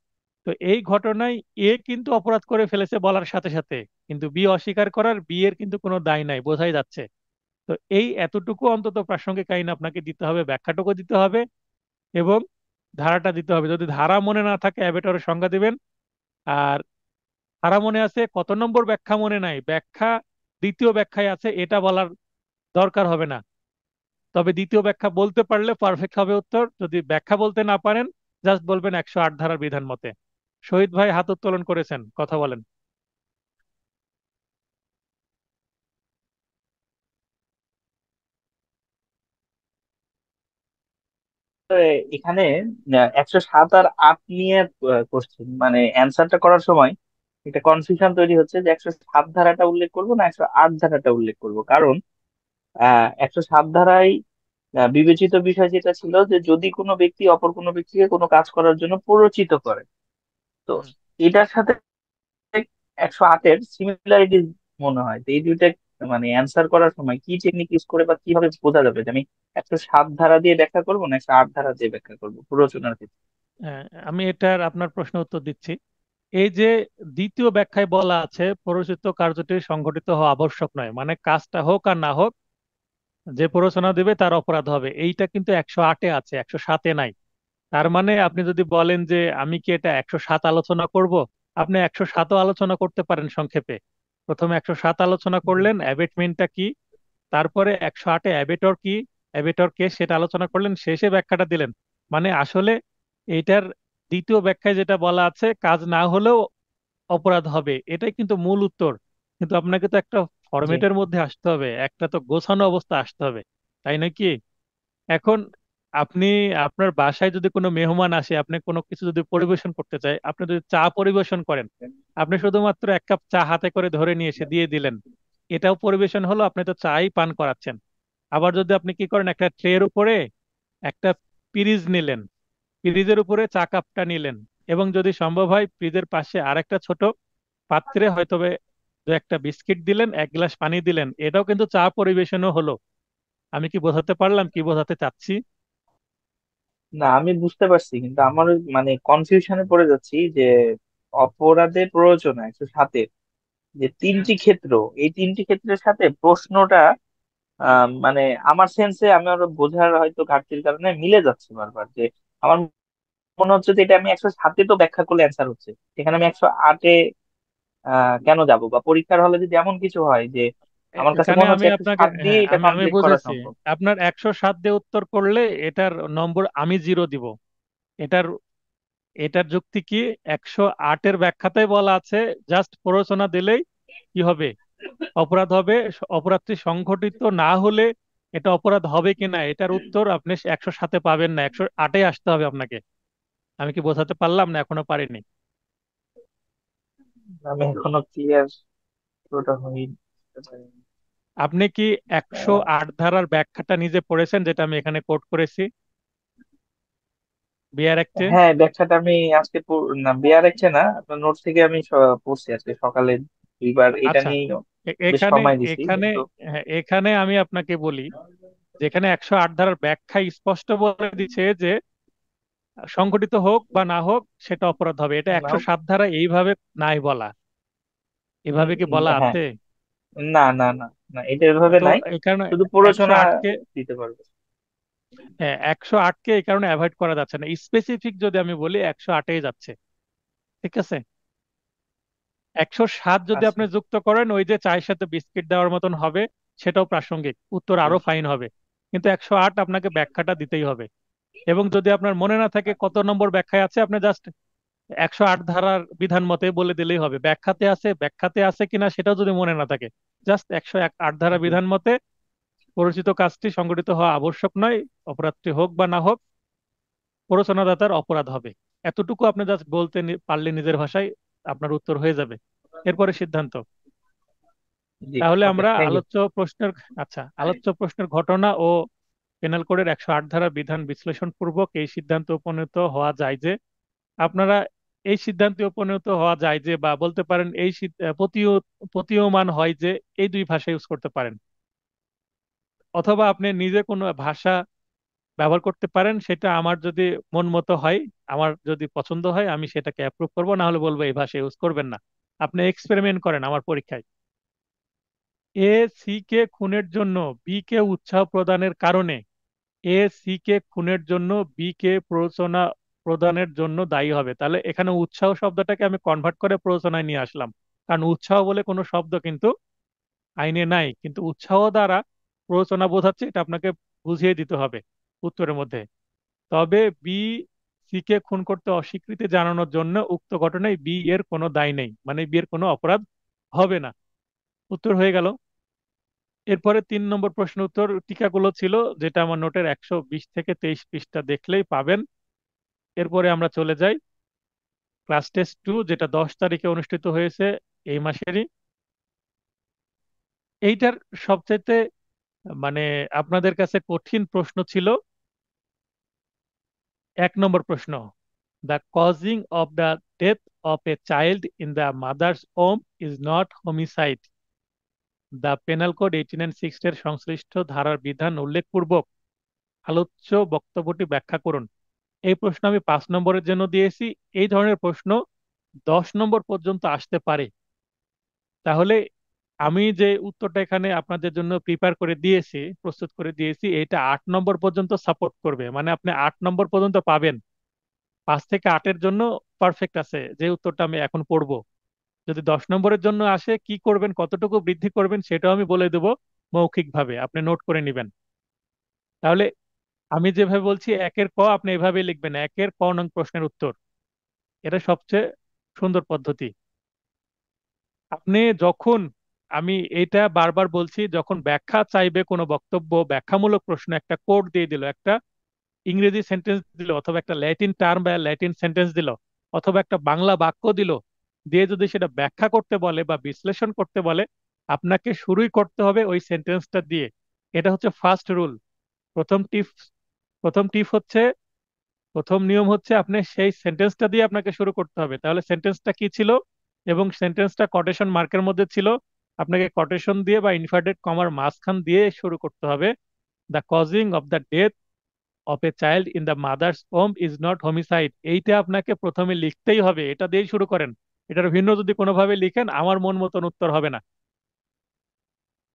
তো এই ঘটনায় এ কিন্তু অপরাধ করে ফেলেছে বলার সাথে সাথে, কিন্তু বি অস্বীকার করার বি এর কিন্তু কোনো দায় নাই, বোঝাই যাচ্ছে। তো এই এতটুকু অন্তত প্রাসঙ্গিক আইন আপনাকে দিতে হবে, ব্যাখ্যাটুকু দিতে হবে, এবং ধারাটা দিতে হবে। যদি ধারা মনে না থাকে অ্যাবেটরের সংজ্ঞা দিবেন। আর ধারা মনে আছে, কত নম্বর ব্যাখ্যা মনে নাই, ব্যাখ্যা দ্বিতীয় ব্যাখ্যায় আছে এটা বলার দরকার হবে না। তবে দ্বিতীয় ব্যাখ্যা বলতে পারলে পারফেক্ট হবে উত্তর। যদি ব্যাখ্যা বলতে না পারেন, জাস্ট বলবেন 108 ধারার বিধান মতে। শহীদ ভাই হাত উত্তোলন করেছেন, কথা বলেন। তো এখানে 107 আর 8 নিয়ে কোশ্চেন, মানে অ্যান্সারটা করার সময় একটা কনফিউশন তৈরি হচ্ছে যে 107 ধারাটা উল্লেখ করবো না 108 ধারাটা উল্লেখ করব। কারণ 107 ধারায় বিবেচিত বিষয় যেটা ছিল যে যদি কোনো ব্যক্তি অপর কোনো ব্যক্তিকে কোনো কাজ করার জন্য প্ররোচিত করে, তো হুম। এটার সাথে 108-এর সিমিলারিটিজ মনে হয়। তো এই দুইটা মানে অ্যান্সার করার সময় কি টেকনিক ইউজ করে বা কিভাবে বোঝা যাবে যে আমি 107 ধারা দিয়ে ব্যাখ্যা করবো না 108 ধারা দিয়ে ব্যাখ্যা করবো প্ররোচনার ক্ষেত্রে? আমি এটার আপনার প্রশ্ন উত্তর দিচ্ছি। এই যে দ্বিতীয় ব্যাখ্যায় বলা আছে প্ররোচিত কার্যটি সংঘটিত হওয়া আবশ্যক নয়, মানে কাজটা হোক আর না হোক যে প্ররোচনা দেবে তার অপরাধ হবে, এইটা কিন্তু 108-এ আছে, 107-এ নাই। তার মানে আপনি যদি বলেন যে আমি কি এটা 107 আলোচনা করব, আপনি 107ও আলোচনা করতে পারেন সংক্ষেপে। প্রথমে 107 আলোচনা করলেন অ্যাবেটমেন্টটা কি, তারপরে 108-এ অ্যাবেটর কি, অ্যাবেটর কে, সেটা আলোচনা করলেন, শেষে ব্যাখ্যাটা দিলেন। মানে আসলে এইটার দ্বিতীয় ব্যাখ্যায় যেটা বলা আছে কাজ না হলেও অপরাধ হবে, এটাই কিন্তু মূল উত্তর। কিন্তু আপনাকে তো একটা জি। ফরম্যাটের মধ্যে আসতে হবে, একটা তো গোছানো অবস্থা আসতে হবে, তাই নাকি? এখন আপনি আপনার বাসায় যদি কোনো মেহমান আসে, আপনি কোনো কিছু যদি পরিবেশন করতে চায়, আপনি যদি চা পরিবেশন করেন, আপনি শুধুমাত্র 1 কাপ চা হাতে করে ধরে নিয়ে এসে দিয়ে দিলেন, এটাও পরিবেশন হলো, আপনি তো চাই পান করাচ্ছেন। আবার যদি আপনি কি করেন, একটা ট্রের উপরে একটা পিরিজ নিলেন, পিরিজের উপরে চা কাপটা নিলেন, এবং যদি সম্ভব হয় ফ্রিজের পাশে আরেকটা ছোট পাত্রে হয়তো 2 একটা বিস্কিট দিলেন, 1 গ্লাস পানি দিলেন, এটাও কিন্তু চা পরিবেশনও হলো। আমি কি বোঝাতে পারলাম, কি বোঝাতে চাচ্ছি? না, আমি বুঝতে পারছি, কিন্তু আমার মানে কনফিউশনে পড়ে যাচ্ছি যে অপরাধের প্ররোচনা 107-এর যে তিনটি ক্ষেত্র, এই তিনটি ক্ষেত্রের সাথে প্রশ্নটা মানে আমার সেন্সে আমার বোঝার হয়তো ঘাটতির কারণে মিলে যাচ্ছে বারবার। যে আমার মনে হচ্ছে যে এটা আমি 107-এ তো ব্যাখ্যা করলে অ্যান্সার হচ্ছে, সেখানে আমি 108-এ কেন যাব? বা পরীক্ষার হলে যদি এমন কিছু হয় যে আমার কাছে এখানে মনে আমি হচ্ছে একশো আপনাকে, সাত দিয়ে হ্যাঁ এটা আমি কমপ্লিট করা বুঝেছি। সম্ভব। আপনার 107 দিয়ে উত্তর করলে এটার নম্বর আমি 0 দিব। এটার এটার যুক্তি কি, 108-এর ব্যাখ্যাতেই বলা আছে জাস্ট প্ররোচনা দিলেই কি হবে, অপরাধ হবে। অপরাধটি সংঘটিত না হলে এটা অপরাধ হবে কিনা, এটার উত্তর আপনি 107-এ পাবেন না, 108-এ আসতে হবে আপনাকে। আমি কি বোঝাতে পারলাম না এখনো পারিনি? আমি এখনো ক্লিয়ার পুরোটা হয়নি, বুঝতে পারিনি। আপনি কি 108 ধারার ব্যাখ্যাটা নিজে পড়েছেন, যেটা আমি এখানে কোট করেছি বিআর অ্যাক্টে? হ্যাঁ, ব্যাখ্যাটা আমি আজকে না, বিয়ার রাখছে না, আপনার নোট থেকে আমি পড়ছি আজকে সকালে 2বার, এটা আচ্ছা, নিয়েই বেশ এখানে সময় দিছি এখানে কিন্তু। হ্যাঁ, এখানে আমি আপনাকে বলি, যেখানে 108 ধারার ব্যাখ্যা স্পষ্ট বলে দিচ্ছে যে সংগঠিত হোক বা না হোক সেটা অপরাধ হবে, এটা নাও। 107 ধারা এইভাবে নাই বলা। এভাবে কি বলা হ্যাঁ। আছে? না, না, না, না, এটা এভাবে তো নাই, এই কারণে শুধু একশো প্ররোচনা আটকে দিতে পারবে। হ্যাঁ, 108-কে এই কারণে অ্যাভয়েড করা যাচ্ছে না। স্পেসিফিক যদি আমি বলি 108-এই যাচ্ছে, ঠিক আছে। 107 যদি আচ্ছা। আপনি যুক্ত করেন, ওই যে চায়ের সাথে বিস্কিট দেওয়ার মতন হবে, সেটাও প্রাসঙ্গিক, উত্তর আরো ফাইন হবে। কিন্তু 108 আপনাকে ব্যাখ্যাটা দিতেই হবে। এবং যদি আপনার মনে না থাকে কত নম্বর ব্যাখ্যায় আছে, আপনি জাস্ট 108 ধারার বিধান মতে বলে দিলেই হবে। ব্যাখ্যাতে আছে কিনা সেটাও যদি মনে না থাকে, জাস্ট 108 ধারা জি। বিধান মতে পরিচিত কাজটি সংগঠিত হওয়া আবশ্যক নয়, অপরাধটি হোক বা না হোক প্ররোচনাদাতার অপরাধ হবে। এতটুকু আপনি জাস্ট বলতে পারলে নিজের ভাষায় আপনার উত্তর হয়ে যাবে। এরপরে সিদ্ধান্ত। জি। তাহলে ওকে, আমরা থ্যাংক ইউ। আলোচ্য প্রশ্নের, আচ্ছা, আলোচ্য প্রশ্নের ঘটনা ও পেনাল কোডের 108 ধারা বিধান বিশ্লেষণ পূর্বক এই সিদ্ধান্ত উপনীত হওয়া যায় যে আপনারা এই সিদ্ধান্তে উপনীত হওয়া যায় যে, বা বলতে পারেন এই প্রতীয়মান হয় যে এই দুই ভাষা ইউজ করতে পারেন, অথবা আপনি নিজে কোনো ভাষা ব্যবহার করতে পারেন। সেটা আমার যদি মন মতো হয়, আমার যদি পছন্দ হয়, আমি সেটাকে অ্যাপ্রুভ করবো, না হলে বলবো এই ভাষা ইউজ করবেন না। আপনি এক্সপেরিমেন্ট করেন আমার পরীক্ষায়। এ সি কে খুনের জন্য বি কে উৎসাহ প্রদানের কারণে এ সি কে খুনের জন্য বি কে প্ররোচনা প্রদানের জন্য দায়ী হবে। তাহলে এখানে উৎসাহ শব্দটাকে আমি কনভার্ট করে প্ররোচনায় নিয়ে আসলাম, কারণ উৎসাহ বলে কোনো শব্দ কিন্তু আইনে নাই, কিন্তু উৎসাহ দ্বারা প্ররোচনা বোঝাচ্ছে, এটা আপনাকে বুঝিয়ে দিতে হবে উত্তরের মধ্যে। তবে বি সি কে খুন করতে অস্বীকৃতি জানানোর জন্য উক্ত ঘটনায় বি এর কোনো দায় নেই, মানে বি এর কোনো অপরাধ হবে না। উত্তর হয়ে গেল। এরপরে 3 নম্বর প্রশ্ন উত্তর টিকাগুলো ছিল, যেটা আমার নোটের 120 থেকে 23 পৃষ্ঠা দেখলেই পাবেন। এরপরে আমরা চলে যাই ক্লাস টেস্ট 2, যেটা 10 তারিখে অনুষ্ঠিত হয়েছে এই মাসেরই। এইটার সবচাইতে মানে আপনাদের কাছে কঠিন প্রশ্ন ছিল 1 নম্বর প্রশ্ন, the causing of the death of a child in the mother's home is not homicide, the penal code 1806 এর সংশ্লিষ্ট ধারার বিধান উল্লেখপূর্বক আলোচ্য বক্তব্যটি ব্যাখ্যা করুন। এই প্রশ্ন আমি 5 নম্বরের জন্য দিয়েছি। এই ধরনের প্রশ্ন 10 নম্বর পর্যন্ত আসতে পারে। তাহলে আমি যে উত্তরটা এখানে আপনাদের জন্য প্রিপেয়ার করে দিয়েছি, প্রস্তুত করে দিয়েছি, এটা 8 নম্বর পর্যন্ত সাপোর্ট করবে, মানে আপনি 8 নম্বর পর্যন্ত পাবেন। 5 থেকে 8-এর জন্য পারফেক্ট আছে যে উত্তরটা আমি এখন পড়বো। যদি 10 নম্বরের জন্য আসে, কি করবেন, কতটুকু বৃদ্ধি করবেন, সেটাও আমি বলে দেবো মৌখিকভাবে, আপনি নোট করে নেবেন। তাহলে আমি যেভাবে বলছি 1-এর ক আপনি এভাবে লিখবেন, 1-এর ক নং প্রশ্নের উত্তর। এটা সবচেয়ে সুন্দর পদ্ধতি। আপনি যখন, আমি এটা বারবার বলছি, যখন ব্যাখ্যা চাইবে কোনো বক্তব্য, ব্যাখ্যামূলক প্রশ্ন একটা কোড দিয়ে দিল, একটা ইংরেজি সেন্টেন্স দিল, অথবা একটা ল্যাটিন টার্ম বা ল্যাটিন সেন্টেন্স দিল, অথবা একটা বাংলা বাক্য দিল, দিয়ে যদি সেটা ব্যাখ্যা করতে বলে বা বিশ্লেষণ করতে বলে, আপনাকে শুরুই করতে হবে ওই সেন্টেন্সটা দিয়ে। এটা হচ্ছে ফার্স্ট রুল। প্রথম টিপ প্রথম টিপ হচ্ছে, প্রথম নিয়ম হচ্ছে আপনি সেই সেন্টেন্সটা দিয়ে আপনাকে শুরু করতে হবে। তাহলে সেন্টেন্সটা কি ছিল, এবং সেন্টেন্সটা কোটেশন মার্কের মধ্যে ছিল, আপনাকে কোটেশন দিয়ে বা ইনভার্টেড কমার মাঝখান দিয়ে শুরু করতে হবে। The causing of the death of a child in the mother's home is not homicide, এইটা আপনাকে প্রথমে লিখতেই হবে, এটা দিয়েই শুরু করেন। এটার ভিন্ন যদি কোনোভাবে লিখেন, আমার মন মতন উত্তর হবে না।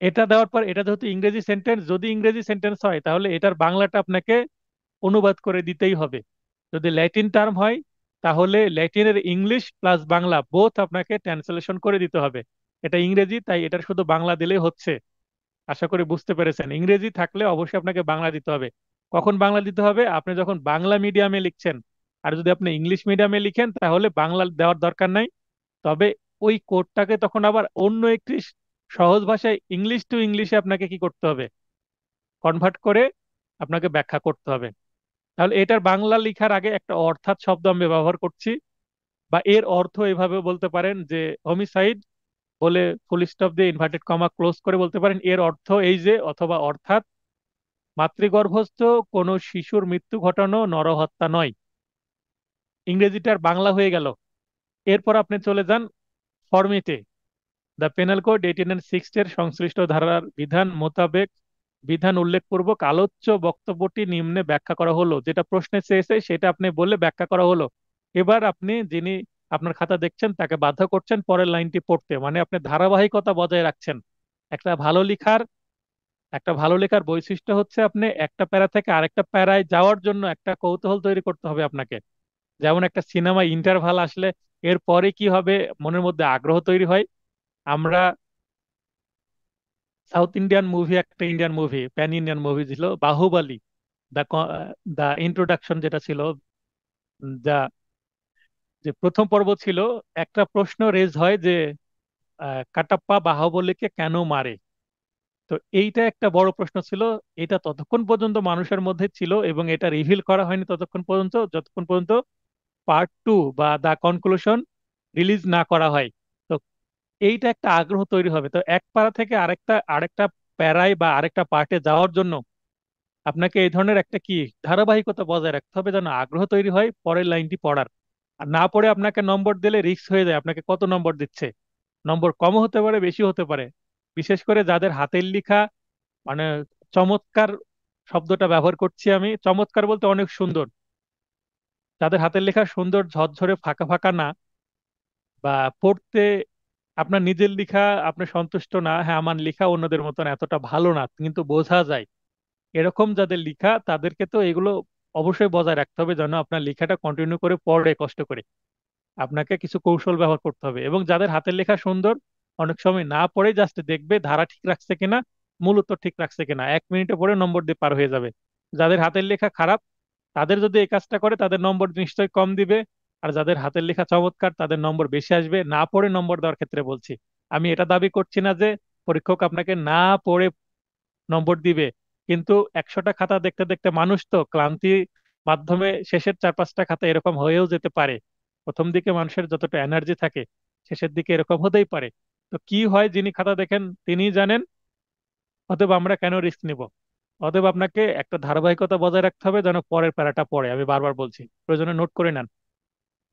এটা দেওয়ার পর, এটা যেহেতু ইংরেজি সেন্টেন্স, যদি ইংরেজি সেন্টেন্স হয় তাহলে এটার বাংলাটা আপনাকে অনুবাদ করে দিতেই হবে। যদি ল্যাটিন টার্ম হয়, তাহলে ল্যাটিনের ইংলিশ প্লাস বাংলা বোথ আপনাকে ট্রান্সলেশন করে দিতে হবে। এটা ইংরেজি, তাই এটার শুধু বাংলা দিলেই হচ্ছে। আশা করি বুঝতে পেরেছেন। ইংরেজি থাকলে অবশ্যই আপনাকে বাংলা দিতে হবে। কখন বাংলা দিতে হবে? আপনি যখন বাংলা মিডিয়ামে লিখছেন। আর যদি আপনি ইংলিশ মিডিয়ামে লিখেন, তাহলে বাংলা দেওয়ার দরকার নাই। তবে ওই কোডটাকে তখন আবার অন্য একটি সহজ ভাষায়, ইংলিশ টু ইংলিশে আপনাকে কি করতে হবে, কনভার্ট করে আপনাকে ব্যাখ্যা করতে হবে। তাহলে এটার বাংলা লেখার আগে একটা অর্থাৎ শব্দ আমি ব্যবহার করছি, বা এর অর্থ এভাবে বলতে পারেন যে হোমিসাইড বলে ফুল স্টপ দিয়ে ইনভার্টেড কমা ক্লোজ করে বলতে পারেন, এর অর্থ এই যে, অথবা অর্থাৎ মাতৃগর্ভস্থ কোনো শিশুর মৃত্যু ঘটানো নরহত্যা নয়। ইংরেজিটার বাংলা হয়ে গেল। এরপর আপনি চলে যান ফর্মেটে। দ্য পেনাল কোড 1806 এর সংশ্লিষ্ট ধারার বিধান মোতাবেক বিধান উল্লেখপূর্বক আলোচ্য বক্তব্যটি নিম্নে ব্যাখ্যা করা হলো, যেটা প্রশ্নে চেয়েছে সেটা আপনি বললে ব্যাখ্যা করা হলো। এবার আপনি যিনি আপনার খাতা দেখছেন তাকে বাধ্য করছেন পরের লাইনটি পড়তে, মানে আপনি ধারাবাহিকতা বজায় রাখছেন। একটা ভালো লেখার একটা ভালো লেখার বৈশিষ্ট্য হচ্ছে, আপনি একটা প্যারা থেকে আরেকটা প্যারায় যাওয়ার জন্য একটা কৌতূহল তৈরি করতে হবে আপনাকে। যেমন একটা সিনেমা ইন্টারভাল আসলে এর পরে কি হবে, মনের মধ্যে আগ্রহ তৈরি হয়। আমরা সাউথ ইন্ডিয়ান মুভি, একটা Indian movie, pan Indian movie ছিল বাহুবালী, দা দা ইন্ট্রোডাকশন যেটা ছিল, যা যে প্রথম পর্ব ছিল, একটা প্রশ্ন রেজ হয় যে কাটাপ্পা বাহুবলীকে কেন মারে। তো এইটা একটা বড় প্রশ্ন ছিল। এটা ততক্ষণ পর্যন্ত মানুষের মধ্যে ছিল, এবং এটা রিভিল করা হয়নি ততক্ষণ পর্যন্ত, যতক্ষণ পর্যন্ত পার্ট 2 বা দা কনক্লুশন রিলিজ না করা হয়। তো এইটা একটা আগ্রহ তৈরি হবে। তো এক পারা থেকে আরেকটা আরেকটা প্যারায় বা আরেকটা পার্টে যাওয়ার জন্য আপনাকে এই ধরনের একটা কি ধারাবাহিকতা বজায় রাখতে হবে, যেন আগ্রহ তৈরি হয় পরের লাইনটি পড়ার। আর না পড়ে আপনাকে নম্বর দিলে রিস্ক হয়ে যায়, আপনাকে কত নম্বর দিচ্ছে। নম্বর কমও হতে পারে, বেশি হতে পারে। বিশেষ করে যাদের হাতের লেখা মানে চমৎকার, শব্দটা ব্যবহার করছি আমি, চমৎকার বলতে অনেক সুন্দর, যাদের হাতের লেখা সুন্দর, ঝরঝরে, ফাঁকা ফাঁকা না, বা পড়তে আপনার নিজের লেখা আপনি সন্তুষ্ট না, হ্যাঁ আমার লেখা অন্যদের মতন এতটা ভালো না কিন্তু বোঝা যায়, এরকম যাদের লেখা তাদেরকে তো এগুলো অবশ্যই বজায় রাখতে হবে, যেন আপনার লেখাটা কন্টিনিউ করে পড়ে কষ্ট করে। আপনাকে কিছু কৌশল ব্যবহার করতে হবে। এবং যাদের হাতের লেখা সুন্দর, অনেক সময় না পড়ে জাস্ট দেখবে ধারা ঠিক রাখছে কিনা, মূল উত্তর ঠিক রাখছে কিনা, 1 মিনিটে পড়ে নম্বর দিয়ে পার হয়ে যাবে। যাদের হাতের লেখা খারাপ, তাদের যদি এই কাজটা করে তাদের নম্বর নিশ্চয়ই কম দিবে। আর যাদের হাতের লেখা চমৎকার তাদের নম্বর বেশি আসবে, না পড়ে নম্বর দেওয়ার ক্ষেত্রে বলছি। আমি এটা দাবি করছি না যে পরীক্ষক আপনাকে না পড়ে নম্বর দিবে, কিন্তু 100টা খাতা দেখতে দেখতে মানুষ তো ক্লান্তি মাধ্যমে শেষের 4-5টা খাতা এরকম হয়েও যেতে পারে। প্রথম দিকে মানুষের যতটা এনার্জি থাকে শেষের দিকে এরকম হতেই পারে। তো কি হয় যিনি খাতা দেখেন তিনিই জানেন। অতএব আমরা কেন রিস্ক নিব? অতএব আপনাকে একটা ধারাবাহিকতা বজায় রাখতে হবে, যেন পরের প্যারাটা পড়ে। আমি বারবার বলছি, প্রয়োজনে নোট করে নেন।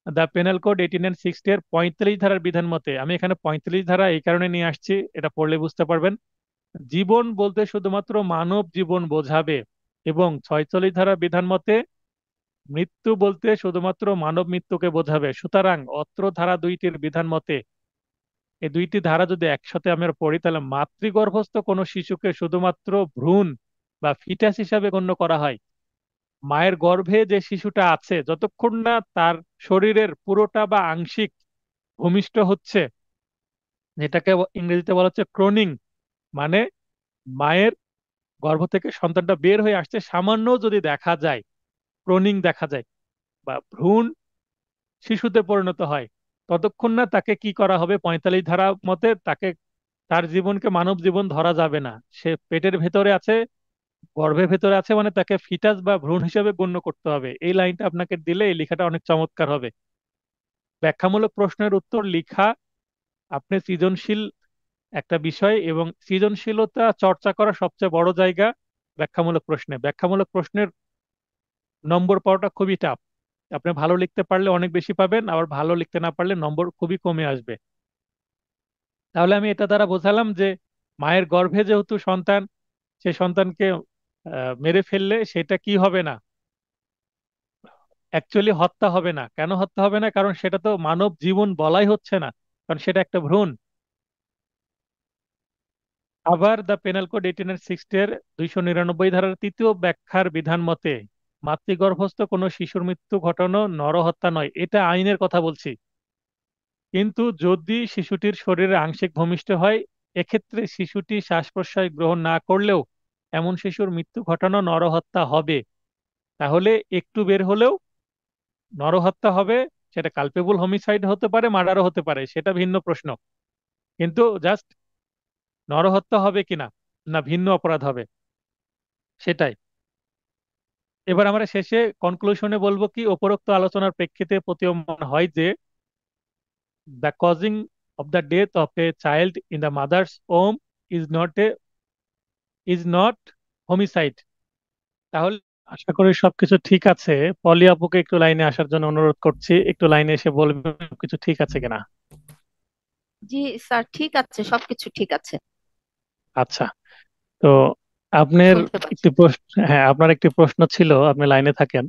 দ্য পেনাল কোড 1860 এর 45 ধারার বিধান মতে, আমি এখানে 45 ধারা এই কারণে নিয়ে আসছি, এটা পড়লে বুঝতে পারবেন। জীবন বলতে শুধুমাত্র মানব জীবন বোঝাবে, এবং 46 ধারা বিধান মতে মৃত্যু বলতে শুধুমাত্র মানব মৃত্যুকে বোঝাবে। সুতরাং অত্র ধারা দুইটির বিধান মতে, এই দুইটি ধারা যদি একসাথে আমরা পড়ি, তাহলে মাতৃগর্ভস্থ কোনো শিশুকে শুধুমাত্র ভ্রূণ বা ফিটাস হিসাবে গণ্য করা হয়। মায়ের গর্ভে যে শিশুটা আছে, যতক্ষণ না তার শরীরের পুরোটা বা আংশিক ভূমিষ্ঠ হচ্ছে, যেটাকে ইংরেজিতে বলা হচ্ছে ক্রোনিং, মানে মায়ের গর্ভ থেকে সন্তানটা বের হয়ে আসছে, সামান্য যদি দেখা যায়, ক্রোনিং দেখা যায়, বা ভ্রূণ শিশুতে পরিণত হয়, ততক্ষণ না তাকে কি করা হবে, 45 ধারা মতে তাকে, তার জীবনকে মানব জীবন ধরা যাবে না। সে পেটের ভেতরে আছে, গর্ভের ভেতরে আছে, মানে তাকে ফিটাস বা ভ্রূণ হিসেবে গণ্য করতে হবে। এই লাইনটা আপনাকে দিলে এই লেখাটা অনেক চমৎকার হবে। ব্যাখ্যামূলক প্রশ্নের উত্তর লেখা আপনি সৃজনশীল একটা বিষয়, এবং সৃজনশীলতা চর্চা করা সবচেয়ে বড় জায়গা ব্যাখ্যামূলক প্রশ্নে। ব্যাখ্যামূলক প্রশ্নের নম্বর পাওয়াটা খুবই টাফ। আপনি ভালো লিখতে পারলে অনেক বেশি পাবেন, আবার ভালো লিখতে না পারলে নম্বর খুবই কমে আসবে। তাহলে আমি এটা দ্বারা বোঝালাম যে মায়ের গর্ভে যেহেতু সন্তান, সেই সন্তানকে মেরে ফেললে সেটা কি হবে না, অ্যাকচুয়ালি হত্যা হবে না। কেন হত্যা হবে না? কারণ সেটা তো মানব জীবন বলাই হচ্ছে না, কারণ সেটা একটা ভ্রূণ। আবার দ্য পেনাল কোড 1860 এর 299 ধারার তৃতীয় ব্যাখ্যার বিধান মতে মাতৃগর্ভস্থ কোনো শিশুর মৃত্যু ঘটানো নরহত্যা নয়। এটা আইনের কথা বলছি। কিন্তু যদি শিশুটির শরীরে আংশিক ভূমিষ্ঠ হয়, এক্ষেত্রে শিশুটি শ্বাস প্রশ্বাস গ্রহণ না করলেও এমন শিশুর মৃত্যু ঘটানো নরহত্যা হবে। তাহলে একটু বের হলেও নরহত্যা হবে। সেটা কালপেবল হোমিসাইড হতে পারে, মার্ডারও হতে পারে, সেটা ভিন্ন প্রশ্ন। কিন্তু জাস্ট নরহত্যা হবে কিনা, না ভিন্ন অপরাধ হবে, সেটাই। এবার আমরা শেষে কনক্লুশনে বলবো কি, উপরোক্ত আলোচনার প্রেক্ষিতে প্রতীয়মান হয় যে the causing of the death of a child in the mother's Om is not homicide. তাহলে আশা করি সবকিছু ঠিক আছে। পলি আপুকে একটু লাইনে আসার জন্য অনুরোধ করছি, একটু লাইনে এসে বলবেন সবকিছু ঠিক আছে কিনা। জি স্যার, ঠিক আছে, সবকিছু ঠিক আছে, আচ্ছা। তো আপনার শুনতে পাচ্ছি। একটি প্রশ্ন, হ্যাঁ আপনার একটি প্রশ্ন ছিল, আপনি লাইনে থাকেন,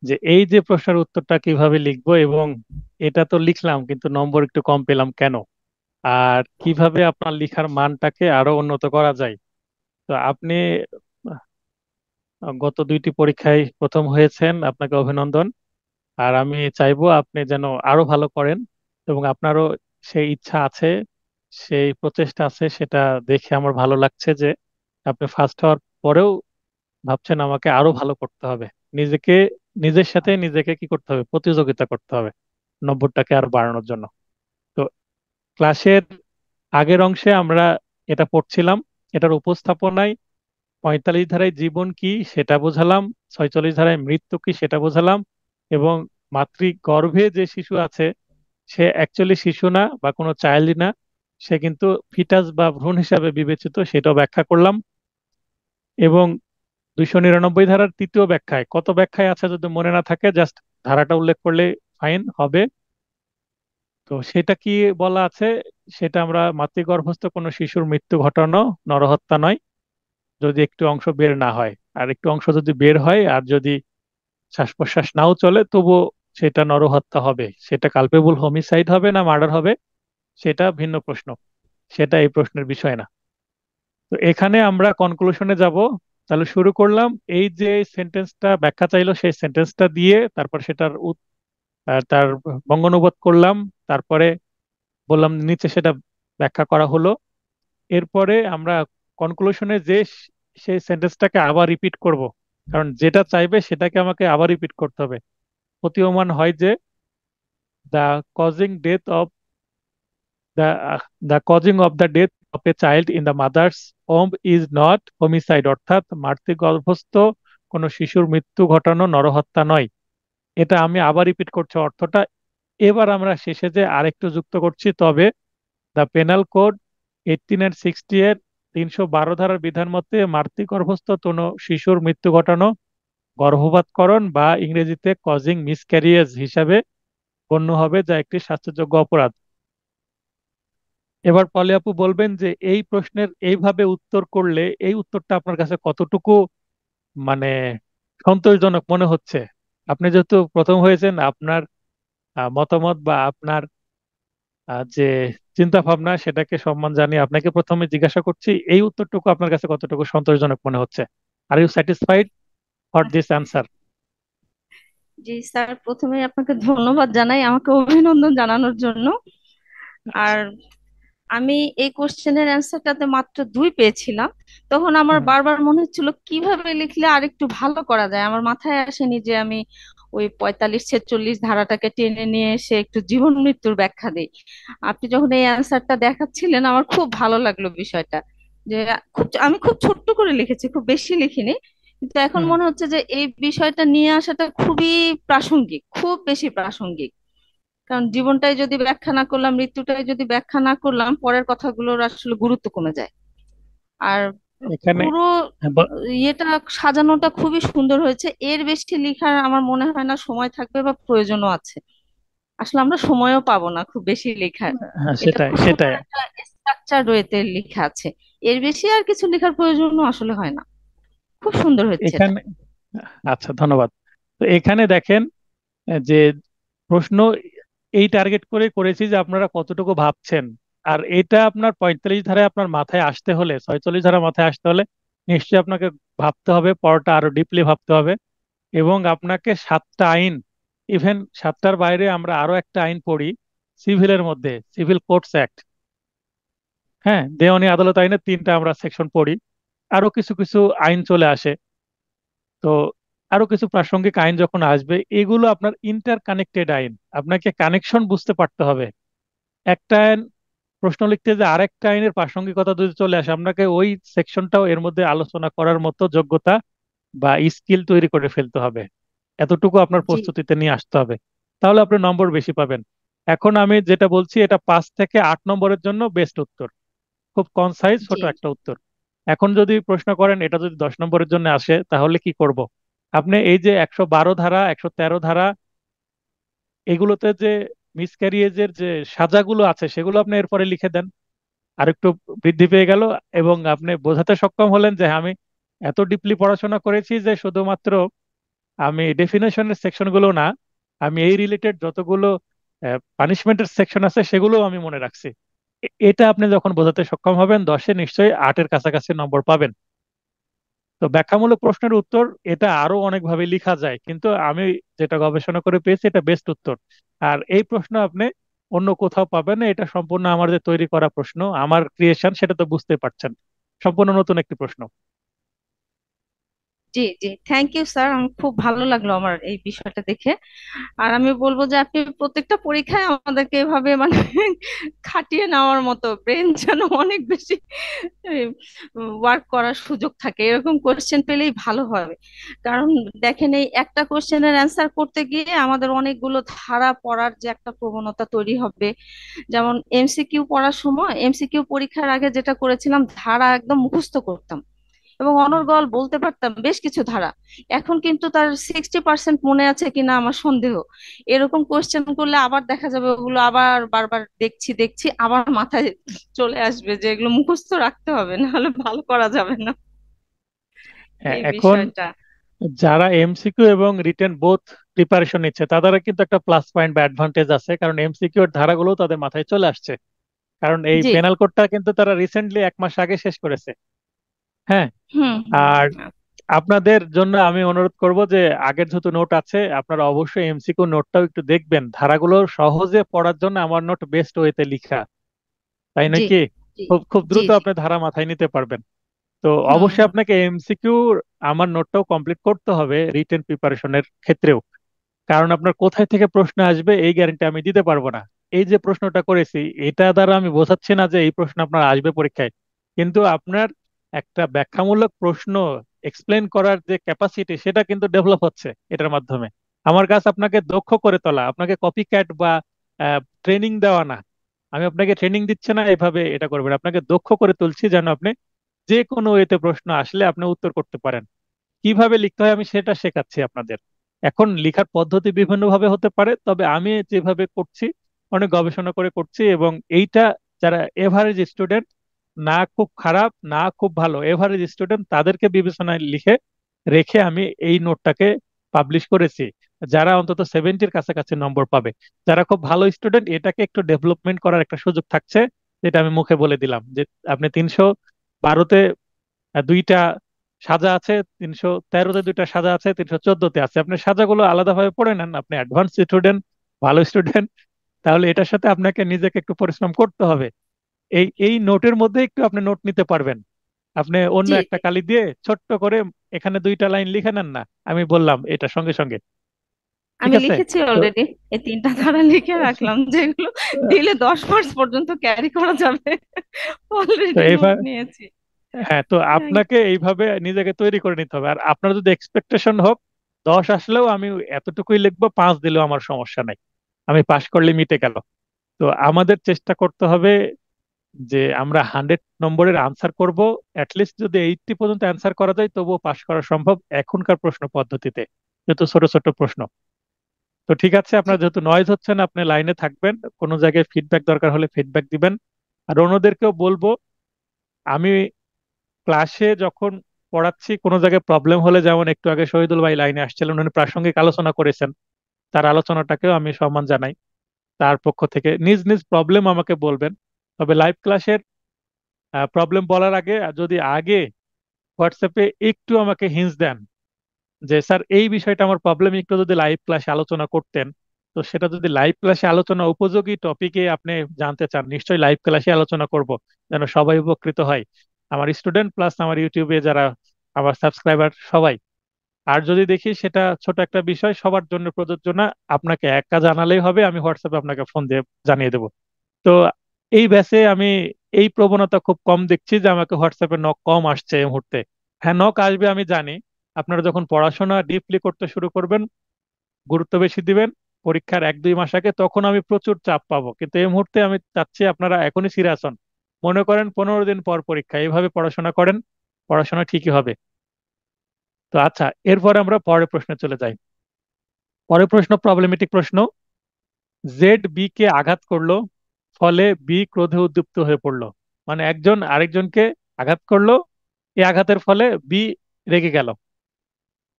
যে এই যে প্রশ্নের উত্তরটা কিভাবে লিখবো, এবং এটা তো লিখলাম কিন্তু নম্বর একটু কম পেলাম কেন, আর কিভাবে আপনার লেখার মানটাকে আরো উন্নত করা যায়। তো আপনি গত 2টি পরীক্ষায় প্রথম হয়েছেন, আপনাকে অভিনন্দন। আর আমি চাইবো আপনি যেন আরো ভালো করেন, এবং আপনারও সেই ইচ্ছা আছে, সেই প্রচেষ্টা আছে, সেটা দেখে আমার ভালো লাগছে যে আপনি ফার্স্ট হওয়ার পরেও ভাবছেন আমাকে আরো ভালো করতে হবে। নিজেকে, নিজের সাথে নিজেকে কি করতে হবে, প্রতিযোগিতা করতে হবে নম্বরটাকে আরো বাড়ানোর জন্য। তো ক্লাসের আগের অংশে আমরা এটা পড়ছিলাম, এটার উপস্থাপনায় 45 ধারায় জীবন কি সেটা বোঝালাম, 46 ধারায় মৃত্যু কি সেটা বোঝালাম, এবং মাতৃ গর্ভে যে শিশু আছে সে অ্যাকচুয়ালি শিশু না বা কোনো চাইল্ড না, সে কিন্তু ফিটাস বা ভ্রূণ হিসাবে বিবেচিত, সেটাও ব্যাখ্যা করলাম। এবং 299 ধারার তৃতীয় ব্যাখ্যায়, কত ব্যাখ্যায় আছে যদি মনে না থাকে জাস্ট ধারাটা উল্লেখ করলে ফাইন হবে। তো সেটা কি বলা আছে, সেটা আমরা মাতৃগর্ভস্থ কোনো শিশুর মৃত্যু ঘটানো, নরহত্যা নয়, যদি একটু অংশ বের না হয়। আর একটু অংশ যদি বের হয় আর যদি শ্বাস প্রশ্বাস নাও চলে, তবুও সেটা নরহত্যা হবে। সেটা কালপেবল হোমিসাইড হবে না মার্ডার হবে, সেটা ভিন্ন প্রশ্ন, সেটা এই প্রশ্নের বিষয় না। তো এখানে আমরা কনক্লুশনে যাব। তাহলে শুরু করলাম, এই যে সেন্টেন্সটা ব্যাখ্যা চাইলো সেই সেন্টেন্সটা দিয়ে, তারপর সেটার তার বঙ্গানুবাদ করলাম, তারপরে বললাম নিচে সেটা ব্যাখ্যা করা হলো। এরপরে আমরা কনক্লুশনে যে সেই সেন্টেন্সটাকে আবার রিপিট করব, কারণ যেটা চাইবে সেটাকে আমাকে আবার রিপিট করতে হবে। প্রতীয়মান হয় যে the causing death of the causing of the death of a child in the mother's home is not homicide, অর্থাৎ মাতৃগর্ভস্থ কোনো শিশুর মৃত্যু ঘটানো নরহত্যা নয়। এটা আমি আবার রিপিট করছি অর্থটা। এবার আমরা শেষে যে আরেকটু যুক্ত করছি, তবে দ্য পেনাল কোড 18 এর 312 ধারার বিধান মতে মাতৃগর্ভস্থ কোনো শিশুর মৃত্যু ঘটানো গর্ভপাতকরণ বা ইংরেজিতে কজিং মিসক্যারিয়েজ হিসাবে গণ্য হবে, যা একটি শাস্তিযোগ্য অপরাধ। এবার পলে আপু বলবেন যে এই প্রশ্নের এইভাবে উত্তর করলে এই উত্তরটা আপনার কাছে কতটুকু মানে সন্তোষজনক মনে হচ্ছে। আপনি যেহেতু প্রথম হয়েছেন, আপনার মতামত বা আপনার যে চিন্তা ভাবনা, সেটাকে সম্মান জানিয়ে আপনাকে প্রথমে জিজ্ঞাসা করছি, এই উত্তরটুকু আপনার কাছে কতটুকু সন্তোষজনক মনে হচ্ছে? Are you satisfied for this answer? জি স্যার, প্রথমে আপনাকে ধন্যবাদ জানাই আমাকে অভিনন্দন জানানোর জন্য। আর আমি এই কোশ্চেনের অ্যান্সারটাতে মাত্র 2 পেয়েছিলাম। তখন আমার বারবার মনে হচ্ছিল কিভাবে লিখলে আরেকটু ভালো করা যায়। আমার মাথায় আসেনি যে আমি ওই 45-46 ধারাটাকে টেনে নিয়ে এসে একটু জীবন মৃত্যুর ব্যাখ্যা দিই। আপনি যখন এই অ্যান্সারটা দেখাচ্ছিলেন আমার খুব ভালো লাগলো বিষয়টা, যে আমি খুব ছোট্ট করে লিখেছি, খুব বেশি লিখিনি, কিন্তু এখন মনে হচ্ছে যে এই বিষয়টা নিয়ে আসাটা খুবই প্রাসঙ্গিক, খুব বেশি প্রাসঙ্গিক। কারণ জীবনটাই যদি ব্যাখ্যা না করলাম, মৃত্যুটাই যদি ব্যাখ্যা না করলাম, পরের কথাগুলোর আসলে গুরুত্ব কমে যায়। আর এখানে পুরো ইয়েটা সাজানোটা খুবই সুন্দর হয়েছে। এর বেশি লেখার আমার মনে হয় না সময় থাকবে বা প্রয়োজনও আছে। আসলে আমরা সময়ও পাবো না খুব বেশি লেখার। হ্যাঁ, এটা সেটাই খুব সুন্দর সেটাই। একটা স্ট্রাকচার ওয়েতে লেখা আছে। এর বেশি আর কিছু লেখার প্রয়োজনও আসলে হয় না। খুব সুন্দর হচ্ছে এটা। এখানে আচ্ছা, ধন্যবাদ। তো এখানে দেখেন যে প্রশ্ন এই টার্গেট করে করেছি যে আপনারা কতটুকু ভাবছেন। আর এটা আপনার 45 ধারায় আপনার মাথায় আসতে হলে, 46 ধারা মাথায় আসতে হলে নিশ্চয়ই আপনাকে ভাবতে হবে, পড়াটা আরো ডিপলি ভাবতে হবে। এবং আপনাকে 7টা আইন, ইভেন 7টার বাইরে আমরা আরো একটা আইন পড়ি সিভিলের মধ্যে, সিভিল কোর্টস অ্যাক্ট। হ্যাঁ, দেওয়ানি আদালত আইনের 3টা আমরা সেকশন পড়ি। আরো কিছু কিছু আইন চলে আসে। তো আরো কিছু প্রাসঙ্গিক আইন যখন আসবে, এগুলো আপনার ইন্টার কানেক্টেড আইন, আপনাকে কানেকশন বুঝতে পারতে হবে। একটা আইন প্রশ্ন লিখতে যে আরেকটা আইনের প্রাসঙ্গিকতা যদি চলে আসে, আপনাকে ওই সেকশনটাও এর মধ্যে আলোচনা করার মতো যোগ্যতা বা স্কিল তৈরি করে ফেলতে হবে। এতটুকু আপনার জি প্রস্তুতিতে নিয়ে আসতে হবে, তাহলে আপনি নম্বর বেশি পাবেন। এখন আমি যেটা বলছি এটা 5 থেকে 8 নম্বরের জন্য বেস্ট উত্তর, খুব কনসাইজ ছোট জি। একটা উত্তর। এখন যদি প্রশ্ন করেন এটা যদি 10 নম্বরের জন্য আসে তাহলে কি করব? আপনি এই যে 112 ধারা, 113 ধারা, এগুলোতে যে মিসক্যারিয়েজের যে সাজাগুলো আছে সেগুলো আপনি এরপরে লিখে দেন, আরেকটু বৃদ্ধি পেয়ে গেল। এবং আপনি বোঝাতে সক্ষম হলেন যে আমি এত ডিপলি পড়াশোনা করেছি যে শুধুমাত্র আমি ডেফিনেশনের সেকশনগুলো না, আমি এই রিলেটেড যতগুলো পানিশমেন্টের সেকশন আছে সেগুলো আমি মনে রাখছি। এটা আপনি যখন বোঝাতে সক্ষম হবেন, 10-এ নিশ্চয়ই 8-এর কাছাকাছি নম্বর পাবেন। তো ব্যাখ্যামূলক প্রশ্নের উত্তর এটা আরো অনেকভাবে লেখা যায়, কিন্তু আমি যেটা গবেষণা করে পেয়েছি এটা বেস্ট উত্তর। আর এই প্রশ্ন আপনি অন্য কোথাও পাবেন না, এটা সম্পূর্ণ আমার যে তৈরি করা প্রশ্ন, আমার ক্রিয়েশন, সেটা তো বুঝতে পারছেন, সম্পূর্ণ নতুন একটি প্রশ্ন। জি জি, থ্যাংক ইউ স্যার, আমি খুব ভালো লাগলো আমার এই বিষয়টা দেখে। আর আমি বলবো যে আপনি প্রত্যেকটা পরীক্ষায় আমাদেরকে এভাবে মানে খাটিয়ে নেওয়ার মতো, ব্রেন যেন অনেক বেশি ওয়ার্ক করার সুযোগ থাকে, এরকম কোশ্চেন পেলেই ভালো হবে। কারণ দেখেন, এই একটা কোশ্চেনের অ্যান্সার করতে গিয়ে আমাদের অনেকগুলো ধারা পড়ার যে একটা প্রবণতা তৈরি হবে। যেমন এমসিকিউ পড়ার সময়, এমসিকিউ পরীক্ষার আগে যেটা করেছিলাম, ধারা একদম মুখস্থ করতাম। এবং অনর্গল বলতে পারতাম বেশ কিছু ধারা। এখন কিন্তু তার 60% মনে আছে কিনা আমার সন্দেহ। এরকম কোয়েশ্চেন করলে আবার দেখা যাবে ওগুলো আবার বারবার দেখছি দেখছি আবার মাথায় চলে আসবে যে এগুলো মুখস্থ রাখতে হবে, নাহলে ভালো করা যাবে না হ্যাঁ, এই এখন বিষয়টা। যারা এমসিকিউ এবং রিটেন বোথ প্রিপারেশন নিচ্ছে তাদের কিন্তু একটা প্লাস পয়েন্ট বা অ্যাডভান্টেজ আছে, কারণ এমসিকিউ এর ধারাগুলো তাদের মাথায় চলে আসছে। কারণ এই জি। পেনাল কোডটা কিন্তু তারা রিসেন্টলি 1 মাস আগে শেষ করেছে। হ্যাঁ। হুম। আর আপনাদের জন্য আমি অনুরোধ করব যে আগের যেহেতু নোট আছে আপনারা অবশ্যই এমসিকিউ নোটটাও একটু দেখবেন। ধারাগুলো সহজে পড়ার জন্য আমার নোট বেস্ট ওয়েতে লিখা, তাই জি নাকি? জি খুব খুব জি দ্রুত জি। আপনি ধারা মাথায় নিতে পারবেন। তো হুম অবশ্যই হুম। আপনাকে এমসিকিউ আমার নোটটাও কমপ্লিট করতে হবে রিটেন প্রিপারেশনের ক্ষেত্রেও, কারণ আপনার কোথায় থেকে প্রশ্ন আসবে এই গ্যারান্টি আমি দিতে পারবো না। এই যে প্রশ্নটা করেছি এটা দ্বারা আমি বোঝাচ্ছি না যে এই প্রশ্ন আপনার আসবে পরীক্ষায়, কিন্তু আপনার একটা ব্যাখ্যামূলক প্রশ্ন এক্সপ্লেন করার যে ক্যাপাসিটি সেটা কিন্তু ডেভেলপ হচ্ছে এটার মাধ্যমে। আমার কাছে আপনাকে দক্ষ করে তোলা, আপনাকে কপি ক্যাট বা ট্রেনিং দেওয়া না। আমি আপনাকে ট্রেনিং দিচ্ছি না এভাবে এটা করবেন, আপনাকে দক্ষ করে তুলছি যেন আপনি যে কোনো ওয়েতে প্রশ্ন আসলে আপনি উত্তর করতে পারেন। কিভাবে লিখতে হয় আমি সেটা শেখাচ্ছি আপনাদের। এখন লেখার পদ্ধতি বিভিন্ন ভাবে হতে পারে, তবে আমি যেভাবে করছি অনেক গবেষণা করে করছি, এবং এইটা যারা এভারেজ স্টুডেন্ট, না খুব খারাপ না খুব ভালো, এভারেজ স্টুডেন্ট তাদেরকে বিবেচনায় লিখে রেখে আমি এই নোটটাকে পাবলিশ করেছি। যারা অন্তত 70-র কাছাকাছি নম্বর পাবে, যারা খুব ভালো স্টুডেন্ট এটাকে একটু ডেভেলপমেন্ট করার একটা সুযোগ থাকছে, যেটা আমি মুখে বলে দিলাম যে আপনি 312-তে দুইটা সাজা আছে, 313-তে দুইটা সাজা আছে, 314-তে আছে, আপনি সাজাগুলো আলাদাভাবে পড়ে নেন। আপনি অ্যাডভান্স স্টুডেন্ট, ভালো স্টুডেন্ট, তাহলে এটার সাথে আপনাকে নিজেকে একটু পরিশ্রম করতে হবে। এই এই নোটের মধ্যে একটু আপনি নোট নিতে পারবেন। আপনি অন্য জি একটা কালি দিয়ে ছোট্ট করে এখানে দুইটা লাইন লিখে নেন না, আমি বললাম এটা সঙ্গে সঙ্গে। ঠিক আমি আছে? লিখেছি তো অলরেডি। এই তিনটা ধারা লিখে রাখলাম যেগুলো দিলে 10 মার্কস পর্যন্ত ক্যারি করা যাবে। তো অলরেডি নোট এইভাবে, নিয়েছি। হ্যাঁ, তো আপনাকে এইভাবে নিজেকে তৈরি করে নিতে হবে। আর আপনার যদি এক্সপেকটেশন হোক 10 আসলেও আমি এতটুকুই লিখবো, 5 দিলেও আমার সমস্যা নাই, আমি পাশ করলে মিটে গেল। তো আমাদের চেষ্টা করতে হবে যে আমরা 100 নম্বরের আনসার করব। অ্যাটলিস্ট যদি 80 পর্যন্ত অ্যান্সার করা যায় তবুও পাশ করা সম্ভব এখনকার প্রশ্ন পদ্ধতিতে, যেহেতু ছোট ছোট প্রশ্ন। তো ঠিক আছে, জি। আপনার যেহেতু নয়েজ হচ্ছে না আপনি লাইনে থাকবেন, কোনো জায়গায় ফিডব্যাক দরকার হলে ফিডব্যাক দিবেন। আর অন্যদেরকেও বলবো, আমি ক্লাসে যখন পড়াচ্ছি কোনো জায়গায় প্রবলেম হলে, যেমন একটু আগে শহীদুল ভাই লাইনে আসছিলেন, উনি প্রাসঙ্গিক আলোচনা করেছেন, তার আলোচনাটাকেও আমি সম্মান জানাই। তার পক্ষ থেকে নিজ নিজ প্রবলেম আমাকে বলবেন। তবে লাইভ ক্লাসের প্রবলেম বলার আগে যদি আগে হোয়াটসঅ্যাপে একটু আমাকে হিন্টস দেন যে স্যার এই বিষয়টা আমার প্রবলেম, একটু যদি লাইভ ক্লাসে আলোচনা করতেন, তো সেটা যদি লাইভ ক্লাসে আলোচনা উপযোগী টপিকে আপনি জানতে চান, নিশ্চয়ই লাইভ ক্লাসে আলোচনা করব, যেন সবাই উপকৃত হয়, আমার স্টুডেন্ট প্লাস আমার ইউটিউবে যারা আমার সাবস্ক্রাইবার সবাই। আর যদি দেখি সেটা ছোট একটা বিষয় সবার জন্য প্রযোজ্য না, আপনাকে একা জানালেই হবে, আমি হোয়াটসঅ্যাপে আপনাকে ফোন দিয়ে জানিয়ে দেবো। তো এই ব্যাচে আমি এই প্রবণতা খুব কম দেখছি যে আমাকে হোয়াটসঅ্যাপে নক কম আসছে এই মুহূর্তে। হ্যাঁ, নক আসবে আমি জানি। আপনারা যখন পড়াশোনা ডিপলি করতে শুরু করবেন, গুরুত্ব বেশি দিবেন পরীক্ষার 1-2 মাস আগে, তখন আমি প্রচুর চাপ পাবো। কিন্তু এই মুহূর্তে আমি চাচ্ছি আপনারা এখনই সিরিয়াস হন। মনে করেন 15 দিন পর পরীক্ষা, এইভাবে পড়াশোনা করেন, পড়াশোনা ঠিকই হবে। তো আচ্ছা, এরপরে আমরা পরের প্রশ্নে চলে যাই। পরের প্রশ্ন প্রবলেমেটিক প্রশ্ন। জেড বি কে আঘাত করলো, ফলে বি ক্রোধে উদ্দীপ্ত হয়ে পড়লো। মানে একজন আরেকজনকে আঘাত করলো, এই আঘাতের ফলে বি রেগে গেল।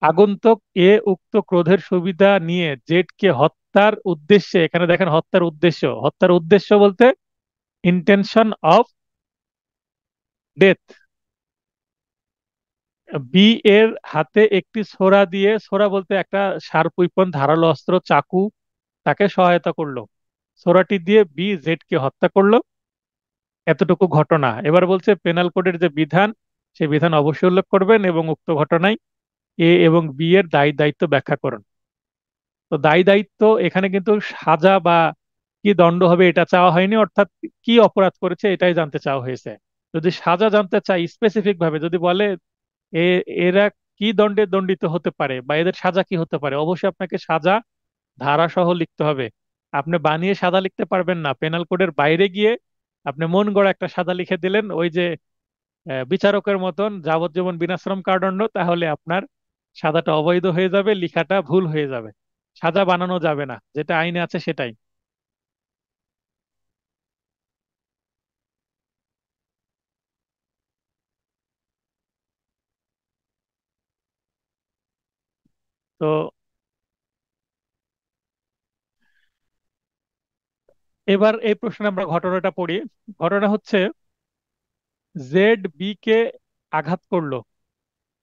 আগন্তুক এ উক্ত ক্রোধের সুবিধা নিয়ে জেড কে হত্যার উদ্দেশ্যে, এখানে দেখেন হত্যার উদ্দেশ্য, হত্যার উদ্দেশ্য বলতে ইন্টেনশন অফ ডেথ, বি এর হাতে একটি ছোরা দিয়ে, ছোরা বলতে একটা শার্প উইপন, ধারালো অস্ত্র, চাকু, তাকে সহায়তা করলো। ছোরাটি দিয়ে বি জেড কে হত্যা করলো। এতটুকু ঘটনা। এবার বলছে পেনাল কোডের যে বিধান, সেই বিধান অবশ্যই উল্লেখ করবেন এবং উক্ত ঘটনায় এ এবং বি এর দায় দায়িত্ব ব্যাখ্যা করুন। তো দায় দায়িত্ব এখানে কিন্তু সাজা বা কি দণ্ড হবে এটা চাওয়া হয়নি, অর্থাৎ কি অপরাধ করেছে এটাই জানতে চাওয়া হয়েছে। যদি সাজা জানতে চাই স্পেসিফিক ভাবে, যদি বলে এরা কি দণ্ডে দণ্ডিত হতে পারে বা এদের সাজা কি হতে পারে, অবশ্যই আপনাকে সাজা ধারা সহ লিখতে হবে। আপনি বানিয়ে সাজা লিখতে পারবেন না। পেনাল কোডের বাইরে গিয়ে আপনি মন গড়া একটা সাজা লিখে দিলেন, ওই যে বিচারকের মতন যাবজ্জীবন বিনাশ্রম কারাদণ্ড, তাহলে আপনার সাজাটা অবৈধ হয়ে যাবে, লেখাটা ভুল হয়ে যাবে, সাজা বানানো যাবে না, যেটা আইনে আছে সেটাই। তো এবার এই প্রশ্নে আমরা ঘটনাটা পড়ি। ঘটনা হচ্ছে, জেড বি কে আঘাত করলো।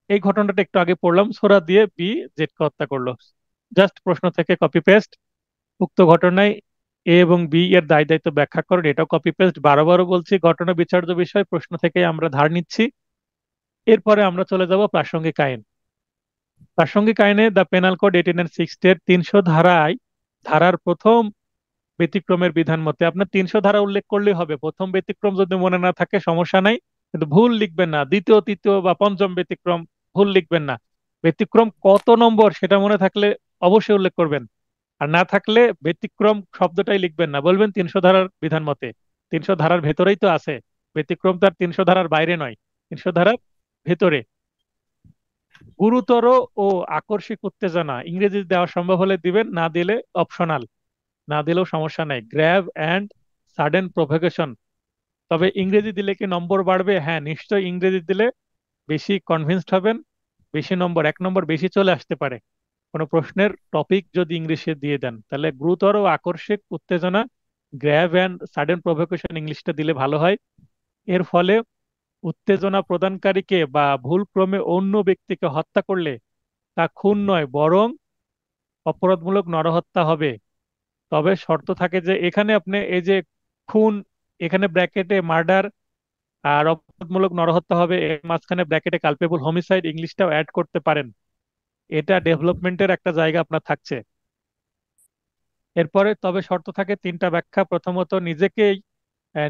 এই ঘটনাটা একটু আগে পড়লাম, ছোরা দিয়ে বি জেড কে হত্যা করলো। জাস্ট প্রশ্ন থেকে কপি পেস্ট। উক্ত ঘটনায় এ এবং বি এর দায় দায়িত্ব ব্যাখ্যা করেন, এটাও কপি পেস্ট। বারো বারো বলছি, ঘটনা বিচার্য বিষয়, প্রশ্ন থেকে আমরা ধার নিচ্ছি। এরপরে আমরা চলে যাব প্রাসঙ্গিক আইন। প্রাসঙ্গিক আইনে দ্য পেনাল কোড 1860 এর 300 ধারায় ধারার প্রথম ব্যতিক্রমের বিধান মতে, আপনার 300 ধারা উল্লেখ করলেই হবে। প্রথম ব্যতিক্রম যদি মনে না থাকে সমস্যা নাই, কিন্তু ভুল লিখবেন না। দ্বিতীয়, তৃতীয় বা পঞ্চম ব্যতিক্রম ভুল লিখবেন না। ব্যতিক্রম কত নম্বর সেটা মনে থাকলে অবশ্যই উল্লেখ করবেন। আর না থাকলে ব্যতিক্রম শব্দটাই লিখবেন না, বলবেন 300 ধারার বিধান মতে। 300 ধারার ভেতরেই তো আছে, ব্যতিক্রম তার 300 ধারার বাইরে নয়, 300 ধারার ভেতরে। গুরুতর ও আকস্মিক উত্তেজনা ইংরেজি দেওয়া সম্ভব হলে দিবেন, না দিলে অপশনাল, না দিলেও সমস্যা নাই। গ্র্যাভ অ্যান্ড সাডেন প্রভোকেশন, তবে ইংরেজি দিলে কি নম্বর বাড়বে? হ্যাঁ নিশ্চয়ই, ইংরেজি দিলে বেশি কনভিন্সড হবেন, বেশি নম্বর, এক নম্বর বেশি চলে আসতে পারে কোনো প্রশ্নের টপিক যদি ইংলিশে দিয়ে দেন। তাহলে গুরুতর ও আকস্মিক উত্তেজনা, গ্র্যাভ অ্যান্ড সাডেন প্রভোকেশন ইংলিশটা দিলে ভালো হয়। এর ফলে উত্তেজনা প্রদানকারীকে বা ভুলক্রমে অন্য ব্যক্তিকে হত্যা করলে তা খুন নয় বরং অপরাধমূলক নরহত্যা হবে। তবে শর্ত থাকে যে এখানে আপনি এই যে খুন, এখানে ব্র্যাকেটে মার্ডার আর অপরাধমূলক নরহত্যা হবে, এর মাঝখানে ব্র্যাকেটে কালপেবল হোমিসাইড ইংলিশটাও অ্যাড করতে পারেন। এটা ডেভেলপমেন্টের একটা জায়গা আপনার থাকছে। এরপরে তবে শর্ত থাকে তিনটা ব্যাখ্যা। প্রথমত,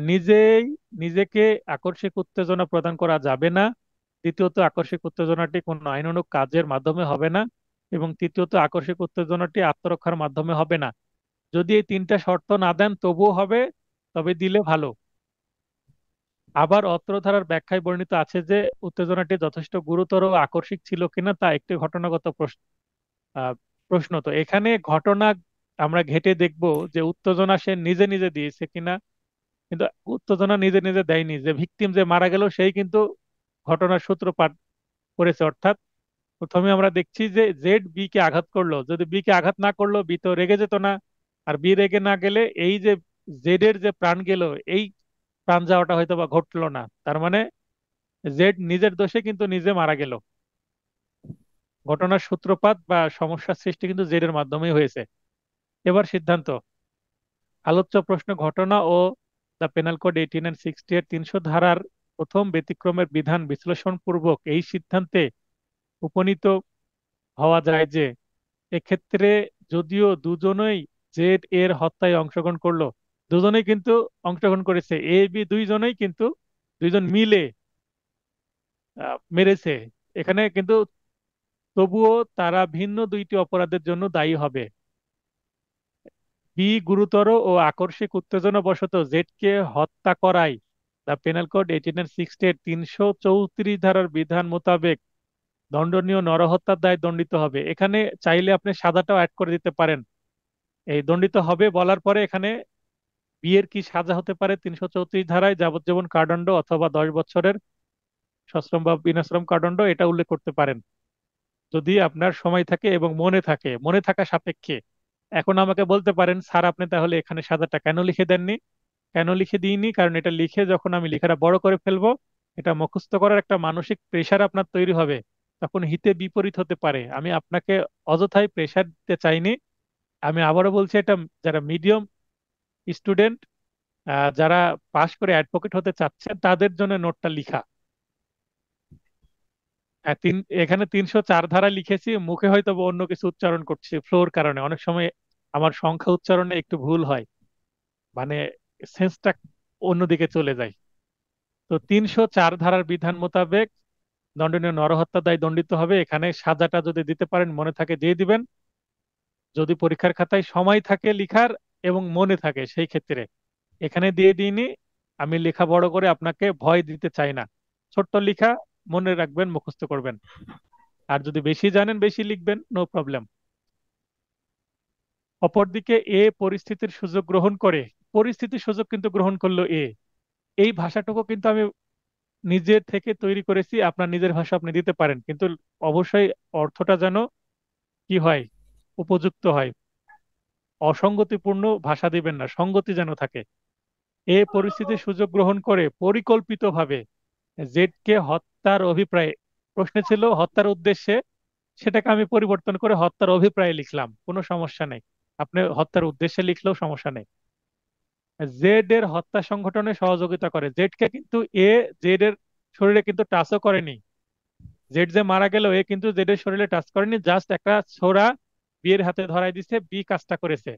নিজেই নিজেকে আকস্মিক উত্তেজনা প্রদান করা যাবে না। দ্বিতীয়ত, আকস্মিক উত্তেজনাটি কোনো আইনানুগ কাজের মাধ্যমে হবে না। এবং তৃতীয়ত, আকস্মিক উত্তেজনাটি আত্মরক্ষার মাধ্যমে হবে না। যদি এই তিনটা শর্ত না দেন তবুও হবে, তবে দিলে ভালো। আবার অত্র ধারার ব্যাখ্যায় বর্ণিত আছে যে উত্তেজনাটি যথেষ্ট গুরুতর ও আকস্মিক ছিল কিনা তা একটি ঘটনাগত প্রশ্ন। তো এখানে ঘটনা আমরা ঘেঁটে দেখব যে উত্তেজনা সে নিজে নিজে দিয়েছে কিনা। কিন্তু উত্তেজনা নিজে নিজে দেয়নি, যে ভিকটিম যে মারা গেল সেই কিন্তু ঘটনার সূত্রপাত করেছে। অর্থাৎ প্রথমে আমরা দেখছি যে জেড বি কে আঘাত করলো, যদি বি কে আঘাত না করলো বি তো রেগে যেত না। আর বি রেগে না গেলে এই যে জেড এর যে প্রাণ গেল, এই প্রাণ যাওয়াটা হয়তো বা ঘটলো না। তার মানে জেড নিজের দোষে কিন্তু নিজে মারা গেল। ঘটনার সূত্রপাত বা সমস্যার সৃষ্টি কিন্তু জেড এর মাধ্যমেই হয়েছে। এবার সিদ্ধান্ত। আলোচ্য প্রশ্ন, ঘটনা ও দ্য পেনাল কোড 1860 এর 300 ধারার প্রথম ব্যতিক্রমের বিধান বিশ্লেষণ পূর্বক এই সিদ্ধান্তে উপনীত হওয়া যায় যে এক্ষেত্রে যদিও দুজনেই জেড এর হত্যায় অংশগ্রহণ করলো, দুজনেই কিন্তু অংশগ্রহণ করেছে, এ বি দুইজনেই কিন্তু দুইজন মিলে মেরেছে এখানে, কিন্তু তবুও তারা ভিন্ন দুইটি অপরাধের জন্য দায়ী হবে। বি গুরুতর ও আকস্মিক উত্তেজনাবশত জেডকে হত্যা করায় দ্য পেনাল কোড 1860 এর 334 ধারার বিধান মোতাবেক দণ্ডনীয় নরহত্যার দায়ে দণ্ডিত হবে। এখানে চাইলে আপনি সাজাটাও অ্যাড করে দিতে পারেন। এই দণ্ডিত হবে বলার পরে এখানে বিয়ের কি সাজা হতে পারে, 334 ধারায় যাবজ্জীবন কারাদণ্ড অথবা 10 বছরের সশ্রম বা বিনাশ্রম কারাদণ্ড, এটা উল্লেখ করতে পারেন যদি আপনার সময় থাকে এবং মনে থাকে, মনে থাকা সাপেক্ষে। এখন আমাকে বলতে পারেন, স্যার আপনি তাহলে এখানে সাজাটা কেন লিখে দেননি? কেন লিখে দিইনি? কারণ এটা লিখে যখন আমি লেখাটা বড় করে ফেলবো, এটা মুখস্থ করার একটা মানসিক প্রেশার আপনার তৈরি হবে, তখন হিতে বিপরীত হতে পারে। আমি আপনাকে অযথাই প্রেশার দিতে চাইনি। আমি আবারও বলছি, এটা যারা মিডিয়াম স্টুডেন্ট, যারা পাশ করে অ্যাডভোকেট হতে চাচ্ছেন তাদের জন্য নোটটা লিখা। হ্যাঁ, এখানে 304 ধারা লিখেছি, মুখে হয়তো বা অন্য কিছু উচ্চারণ করছি ফ্লোর কারণে। অনেক সময় আমার সংখ্যা উচ্চারণে একটু ভুল হয়, মানে সেন্সটা অন্যদিকে চলে যায়। তো 304 ধারার বিধান মোতাবেক দণ্ডনীয় নরহত্যা দায় দণ্ডিত হবে। এখানে সাজাটা যদি দিতে পারেন, মনে থাকে দিয়ে দিবেন। যদি পরীক্ষার খাতায় সময় থাকে লিখার এবং মনে থাকে সেই ক্ষেত্রে। এখানে দিয়ে দিইনি, আমি লেখা বড় করে আপনাকে ভয় দিতে চাই না। ছোট্ট লেখা, মনে রাখবেন, মুখস্থ করবেন। আর যদি বেশি জানেন বেশি লিখবেন, নো প্রবলেম। অপরদিকে এ পরিস্থিতির সুযোগ গ্রহণ করে, পরিস্থিতির সুযোগ কিন্তু গ্রহণ করলো এ, এই ভাষাটুকু কিন্তু আমি নিজের থেকে তৈরি করেছি। আপনার নিজের ভাষা আপনি দিতে পারেন, কিন্তু অবশ্যই অর্থটা যেন কি হয়, উপযুক্ত হয়। অসঙ্গতিপূর্ণ ভাষা দিবেন না, সঙ্গতি যেন থাকে। এ পরিস্থিতির সুযোগ গ্রহণ করে পরিকল্পিতভাবে জেডকে হত্যার অভিপ্রায়ে, প্রশ্নে ছিল হত্যার উদ্দেশ্যে, সেটাকে আমি পরিবর্তন করে হত্যার অভিপ্রায়ে লিখলাম, কোনো সমস্যা নেই। আপনি হত্যার উদ্দেশ্যে লিখলেও সমস্যা নেই। জেড এর হত্যা সংগঠনে সহযোগিতা করে, জেড কে কিন্তু এ জেড এর শরীরে কিন্তু টাচও করেনি। জেড যে মারা গেল, এ কিন্তু জেড এর শরীরে টাচ করেনি, জাস্ট একটা ছোরা বিয়ের হাতে ধরাই দিছে, বি কাজটা করেছে।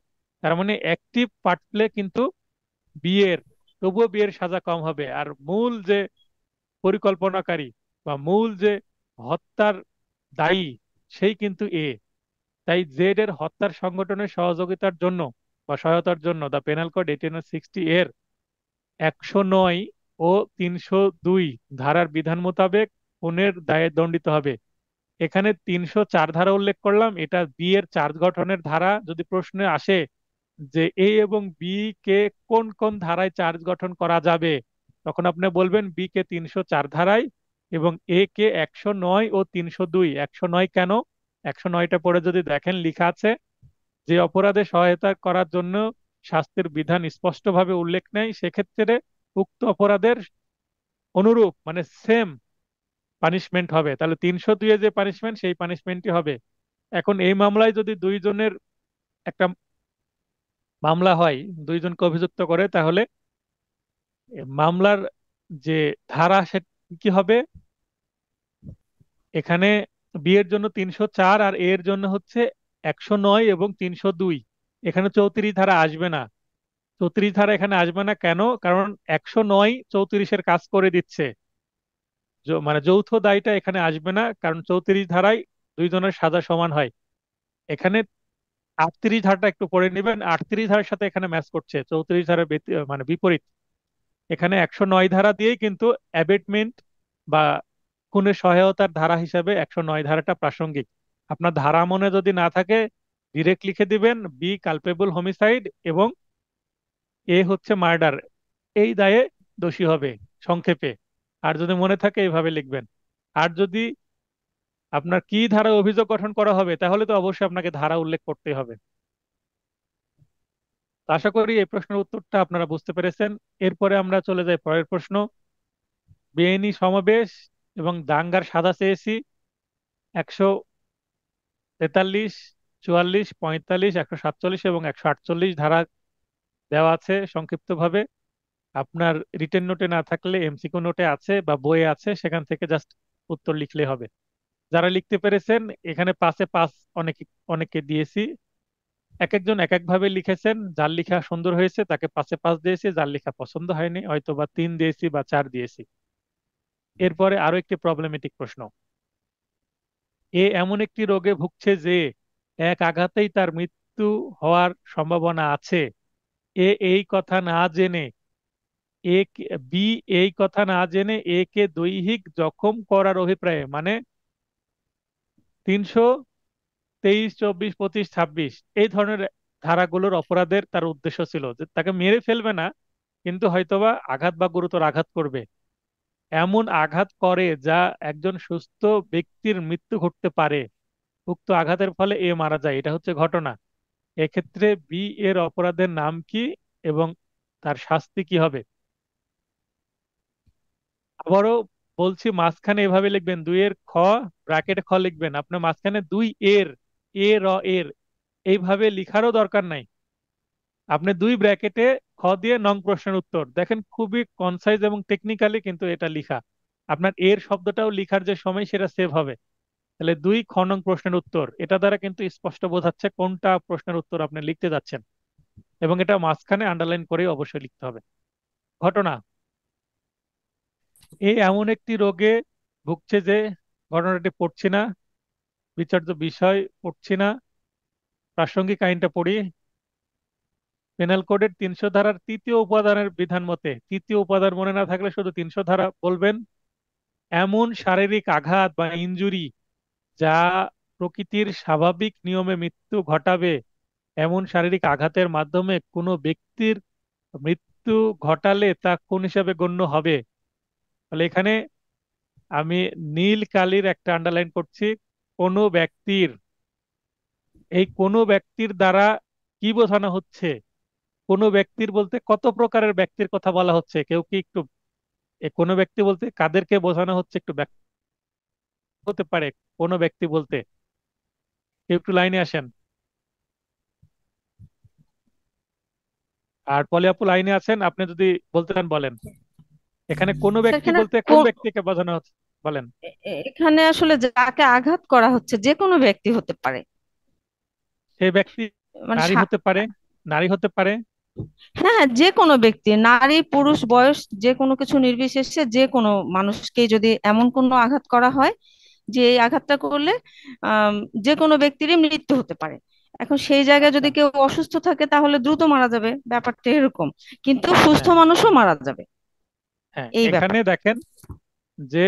তার মানে অ্যাক্টিভ পার্ট প্লে কিন্তু বিয়ের, তবুও বিয়ের সাজা কম হবে। আর মূল যে পরিকল্পনাকারী বা মূল যে হত্যার দায়ী, সেই কিন্তু এ। তাই জেড এর হত্যার সংগঠনের সহযোগিতার জন্য বা সহায়তার জন্য দ্য পেনাল কোড 1860 এর 109 ও 302 ধারার বিধান মোতাবেক খুনের দায়ে দণ্ডিত হবে। এখানে 304 ধারা উল্লেখ করলাম, এটা বি এর চার্জ গঠনের ধারা। যদি প্রশ্নে আসে যে এ এবং বি কে কোন কোন ধারায় চার্জ গঠন করা যাবে, তখন আপনি বলবেন বি কে 304 ধারায় এবং এ কে 109 ও 302। 109 কেন? 109টা পড়ে যদি দেখেন, লেখা আছে যে অপরাধে সহায়তা করার জন্য শাস্তির বিধান স্পষ্টভাবে উল্লেখ নেই, সেক্ষেত্রে উক্ত অপরাধের অনুরূপ মানে সেম পানিশমেন্ট হবে। তাহলে 302 এ যে পানিশমেন্ট, সেই পানিশমেন্টই হবে। এখন এই মামলায় যদি দুইজনের একটা মামলা হয়, দুইজনকে অভিযুক্ত করে, তাহলে এ মামলার যে ধারা সে কি হবে, এখানে বি এর জন্য 304 আর এ এর জন্য হচ্ছে 109 এবং 302। এখানে 34 ধারা আসবে না। 34 ধারা এখানে আসবে না কেন? কারণ 109 34-এর কাজ করে দিচ্ছে। মানে যৌথ দায়টা এখানে আসবে না, কারণ 34 ধারায় দুইজনের সাজা সমান হয়। এখানে 38 ধারাটা একটু পড়ে নেবেন, 38 ধারার সাথে এখানে ম্যাচ করছে, 34 ধারার মানে বিপরীত। এখানে 109 ধারা দিয়েই কিন্তু অ্যাবেটমেন্ট বা খুনের সহায়তার ধারা হিসাবে 109 ধারাটা প্রাসঙ্গিক। আপনার ধারা মনে যদি না থাকে, ডিরেক্ট লিখে দিবেন বি কালপেবল হোমিসাইড এবং এ হচ্ছে মার্ডার, এই দায়ে দোষী হবে সংক্ষেপে। আর যদি মনে থাকে এইভাবে লিখবেন। আর যদি আপনার কি ধারা অভিযোগ গঠন করা হবে, তাহলে তো অবশ্যই আপনাকে ধারা উল্লেখ করতে হবে। তো আশা করি এই প্রশ্নের উত্তরটা আপনারা বুঝতে পেরেছেন। এরপরে আমরা চলে যাই পরের প্রশ্ন। বেআইনি সমাবেশ এবং দাঙ্গার সাজা চেয়েছি 143, 44, 45, 147 এবং 148 ধারা দেওয়া আছে সংক্ষিপ্তভাবে। আপনার রিটেন নোটে না থাকলে এমসিকিউ নোটে আছে বা বইয়ে আছে, সেখান থেকে জাস্ট উত্তর লিখলে হবে। যারা লিখতে পেরেছেন, এখানে পাশে পাস অনেকে অনেককে দিয়েছি। এক একজন এক এক ভাবে লিখেছেন, যার লেখা সুন্দর হয়েছে তাকে পাশে পাস দিয়েছি, যার লেখা পছন্দ হয়নি হয়তো বা 3 দিয়েছি বা 4 দিয়েছি। এরপরে আরো একটি প্রবলেমেটিক প্রশ্ন। এ এমন একটি রোগে ভুগছে যে এক আঘাতেই তার মৃত্যু হওয়ার সম্ভাবনা আছে। এ এই কথা না জেনে বি এই কথা না জেনে এ কে দৈহিক জখম করার অভিপ্রায়ে, মানে 323, 24, 25, 26 এই ধরনের ধারাগুলোর অপরাধের তার উদ্দেশ্য ছিল যে তাকে মেরে ফেলবে না, কিন্তু হয়তোবা আঘাত বা গুরুতর আঘাত করবে। এমন আঘাত করে যা একজন সুস্থ ব্যক্তির মৃত্যু ঘটতে পারে। উক্ত আঘাতের ফলে এ মারা যায়, এটা হচ্ছে ঘটনা। এক্ষেত্রে বি এর অপরাধের নাম কি এবং তার শাস্তি কি হবে? আবারও বলছি, মাঝখানে এভাবে লিখবেন 2 এর খ, ব্র্যাকেটে খ লিখবেন। আপনার মাঝখানে 2 এর, এ র এর, এইভাবে লিখারও দরকার নাই। আপনি 2 ব্র্যাকেটে খ দিয়ে নং প্রশ্নের উত্তর দেখেন, খুবই কনসাইজ এবং টেকনিক্যালি কিন্তু এটা লিখা। আপনার এর শব্দটাও লিখার যে সময় সেটা সেভ হবে। তাহলে 2 খ নং প্রশ্নের উত্তর, এটা দ্বারা কিন্তু স্পষ্ট বোঝাচ্ছে কোনটা প্রশ্নের উত্তর আপনি লিখতে যাচ্ছেন, এবং এটা মাঝখানে আন্ডারলাইন করে অবশ্যই লিখতে হবে। ঘটনা, এই এমন একটি রোগে ভুগছে যে, ঘটনাটি পড়ছি না, বিচার্য বিষয় পড়ছি না, প্রাসঙ্গিক আইনটা পড়ি। পেনাল কোডের 300 ধারার 3য় উপাদানের বিধান মতে, 3য় উপাদান মনে না থাকলে শুধু 300 ধারা বলবেন। এমন শারীরিক আঘাত বা ইনজুরি যা প্রকৃতির স্বাভাবিক নিয়মে মৃত্যু ঘটাবে, এমন শারীরিক আঘাতের মাধ্যমে কোনো ব্যক্তির মৃত্যু ঘটালে তা কোন হিসাবে গণ্য হবে? তাহলে এখানে আমি নীল কালির একটা আন্ডারলাইন করছি, কোনো ব্যক্তির, এই কোনো ব্যক্তির দ্বারা কি বোঝানো হচ্ছে? কোনো ব্যক্তির বলতে কত প্রকারের ব্যক্তির কথা বলা হচ্ছে? কেউ কি একটু, কোনো ব্যক্তি বলতে কাদেরকে বোঝানো হচ্ছে একটু ব্যাখ্যা হতে পারে? কোনো ব্যক্তি বলতে কেউ একটু লাইনে আসেন। আর পলি আপু লাইনে আছেন, আপনি যদি বলতে চান বলেন। এখানে কোনো স্যার ব্যক্তি এখানে বলতে কোন ব্যক্তিকে বোঝানো হচ্ছে বলেন। এখানে আসলে যাকে আঘাত করা হচ্ছে যে কোনো ব্যক্তি হতে পারে, সেই ব্যক্তি মানে নারী হতে পারে, নারী হতে পারে। হ্যাঁ হ্যাঁ, যে কোনো ব্যক্তি, নারী পুরুষ বয়স যে কোনো কিছু নির্বিশেষে যে কোনো মানুষকে যদি এমন কোনো আঘাত করা হয় যে এই আঘাতটা করলে আম, যে কোনো ব্যক্তিরই মৃত্যু হতে পারে। এখন সেই জায়গায় আচ্ছা, যদি কেউ অসুস্থ থাকে তাহলে দ্রুত মারা যাবে, ব্যাপারটা এরকম। কিন্তু সুস্থ হ্যাঁ মানুষও মারা যাবে, হ্যাঁ, এই এখানে ব্যাপারটা। দেখেন যে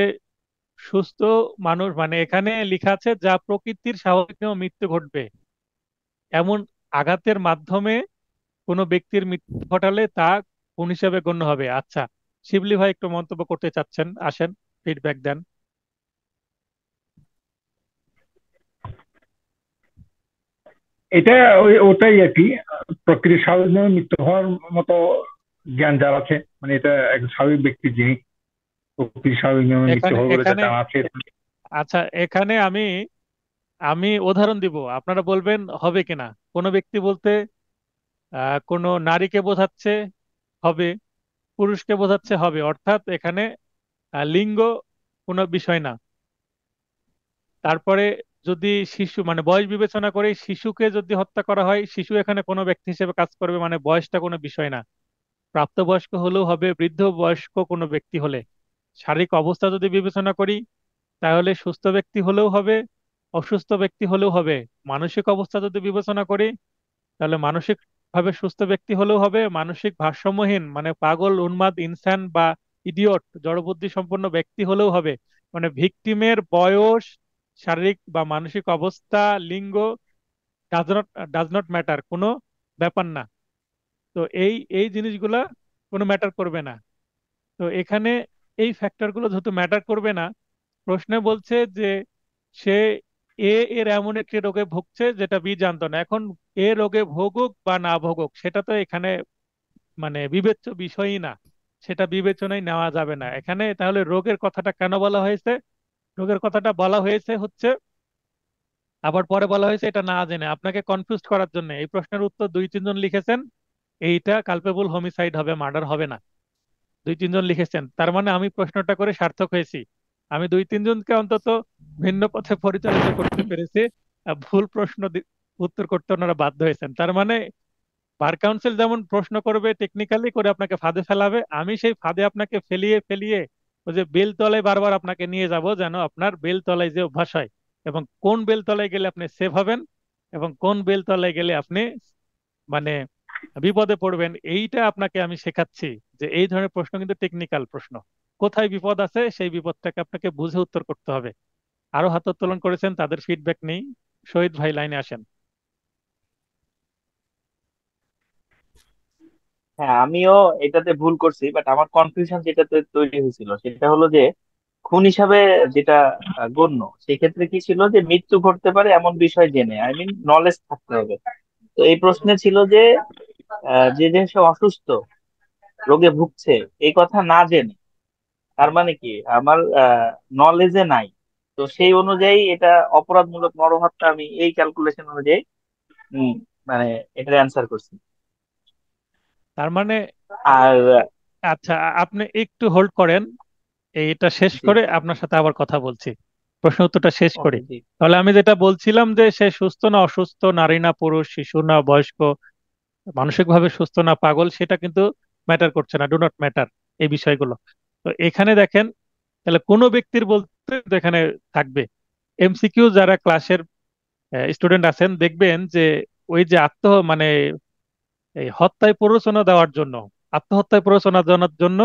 সুস্থ মানুষ মানে এখানে লেখা আছে যা প্রকৃতির স্বাভাবিক নিয়মে মৃত্যু ঘটবে, এমন আঘাতের মাধ্যমে কোনো ব্যক্তির মৃত্যু ঘটালে তা কোন হিসাবে গণ্য হবে? আচ্ছা, শিবলি ভাই একটু মন্তব্য করতে চাচ্ছেন, আসেন, ফিডব্যাক দেন। এটা ওটাই আর কি, প্রকৃতির স্বাভাবিক নিয়মে মৃত্যু হওয়ার মতো জ্ঞান যার আছে, মানে এটা একজন স্বাভাবিক ব্যক্তি যিনি প্রকৃতির স্বাভাবিক নিয়মে মৃত্যু এখানে হবে বলে এখানে যার জানা আছে। আচ্ছা, এখানে আমি আমি উদাহরণ দিব, আপনারা বলবেন হবে কিনা। কোনো ব্যক্তি বলতে কোনো নারীকে বোঝাচ্ছে, হবে। পুরুষকে বোঝাচ্ছে, হবে। অর্থাৎ এখানে লিঙ্গ কোনো বিষয় না। তারপরে যদি শিশু মানে বয়স বিবেচনা করে শিশুকে যদি হত্যা করা হয়, শিশু এখানে কোনো ব্যক্তি হিসেবে কাজ করবে, মানে বয়সটা কোনো বিষয় না। প্রাপ্তবয়স্ক হলেও হবে, বৃদ্ধ বয়স্ক কোনো ব্যক্তি হলে। শারীরিক অবস্থা যদি বিবেচনা করি তাহলে সুস্থ ব্যক্তি হলেও হবে, অসুস্থ ব্যক্তি হলেও হবে। মানসিক অবস্থা যদি বিবেচনা করি তাহলে মানসিক ভাবে সুস্থ ব্যক্তি হলেও হবে, মানসিক ভারসাম্যহীন মানে পাগল, উন্মাদ, ইনসান বা ইডিয়ট, জড়বুদ্ধি সম্পন্ন ব্যক্তি হলেও হবে। মানে ভিকটিমের বয়স, শারীরিক বা মানসিক অবস্থা, লিঙ্গ does not does not matter, কোনো ব্যাপার না। তো এই এই জিনিসগুলা কোনো ম্যাটার করবে না। তো এখানে এই ফ্যাক্টরগুলো যেহেতু ম্যাটার করবে না, প্রশ্নে বলছে যে সে এর এমন একটি রোগে ভুগছে যেটা বি জানতো না। এখন এ রোগে ভোগুক বা না ভোগুক সেটা তো এখানে মানে বিবেচ্য বিষয়ই না, সেটা বিবেচনায় নেওয়া যাবে না এখানে। তাহলে রোগের কথাটা কেন বলা হয়েছে? রোগের কথাটা বলা হয়েছে হচ্ছে, আবার পরে বলা হয়েছে এটা না জেনে আপনাকে কনফিউজ করার জন্য। এই প্রশ্নের উত্তর দুই তিনজন লিখেছেন, এইটা কালপেবল হোমিসাইড হবে, মার্ডার হবে না। দুই তিনজন লিখেছেন, তার মানে আমি প্রশ্নটা করে সার্থক হয়েছি। আমি দুই তিনজনকে অন্তত ভিন্ন পথে পরিচালিত করতে পেরেছি। ভুল প্রশ্ন উত্তর করতে ওনারা বাধ্য হয়েছেন। তার মানে বার কাউন্সিল যেমন প্রশ্ন করবে টেকনিক্যালি করে আপনাকে ফাঁদে ফেলাবে, আমি সেই ফাঁদে আপনাকে ফেলিয়ে ফেলিয়ে ওই যে বেল তলায় বারবার আপনাকে নিয়ে যাব, যেন আপনার বেল তলায় যে অভ্যাস হয়, এবং কোন বেল তলায় গেলে আপনি সেভ হবেন এবং কোন বেল তলায় গেলে আপনি মানে বিপদে পড়বেন, এইটা আপনাকে আমি শেখাচ্ছি। যে এই ধরনের প্রশ্ন কিন্তু টেকনিক্যাল প্রশ্ন, কোথায় বিপদ আছে সেই বিপদটাকে আপনাকে বুঝে উত্তর করতে হবে। আরো হাত উত্তোলন করেছেন, তাদের ফিডব্যাক নেই। শহীদ ভাই লাইনে আসেন। হ্যাঁ, আমিও এটাতে ভুল করছি, বাট আমার কনফিউশন যেটাতে তৈরি হয়েছিল সেটা হলো যে খুন হিসাবে যেটা গণ্য, সেক্ষেত্রে কি ছিল যে মৃত্যু ঘটতে পারে এমন বিষয় জেনে, আই মিন নলেজ থাকতে হবে। তো এই প্রশ্নে ছিল যে যে যে সে অসুস্থ, রোগে ভুগছে, এই কথা না জেনে, তার মানে কি আমার নলেজে নাই। তো সেই অনুযায়ী এটা অপরাধমূলক নরহত্যা, আমি এই ক্যালকুলেশন অনুযায়ী উম, মানে এটার অ্যান্সার করছি। তার মানে আর আচ্ছা, আপনি একটু হোল্ড করেন, এইটা শেষ জি, করে আপনার সাথে আবার কথা বলছি, প্রশ্ন উত্তরটা শেষ করি। ওকে জি। তাহলে আমি যেটা বলছিলাম যে সে সুস্থ না অসুস্থ, নারী না পুরুষ, শিশু না বয়স্ক, মানসিকভাবে সুস্থ না পাগল, সেটা কিন্তু ম্যাটার করছে না, ডু নট ম্যাটার এই বিষয়গুলো। তো এখানে দেখেন, তাহলে কোনো ব্যক্তির বলতে তো এখানে থাকবে। এমসিকিউ যারা ক্লাসের স্টুডেন্ট আছেন দেখবেন যে ওই যে মানে এই হত্যায় প্ররোচনা দেওয়ার জন্য, আত্মহত্যায় প্ররোচনা দেওয়ার জন্য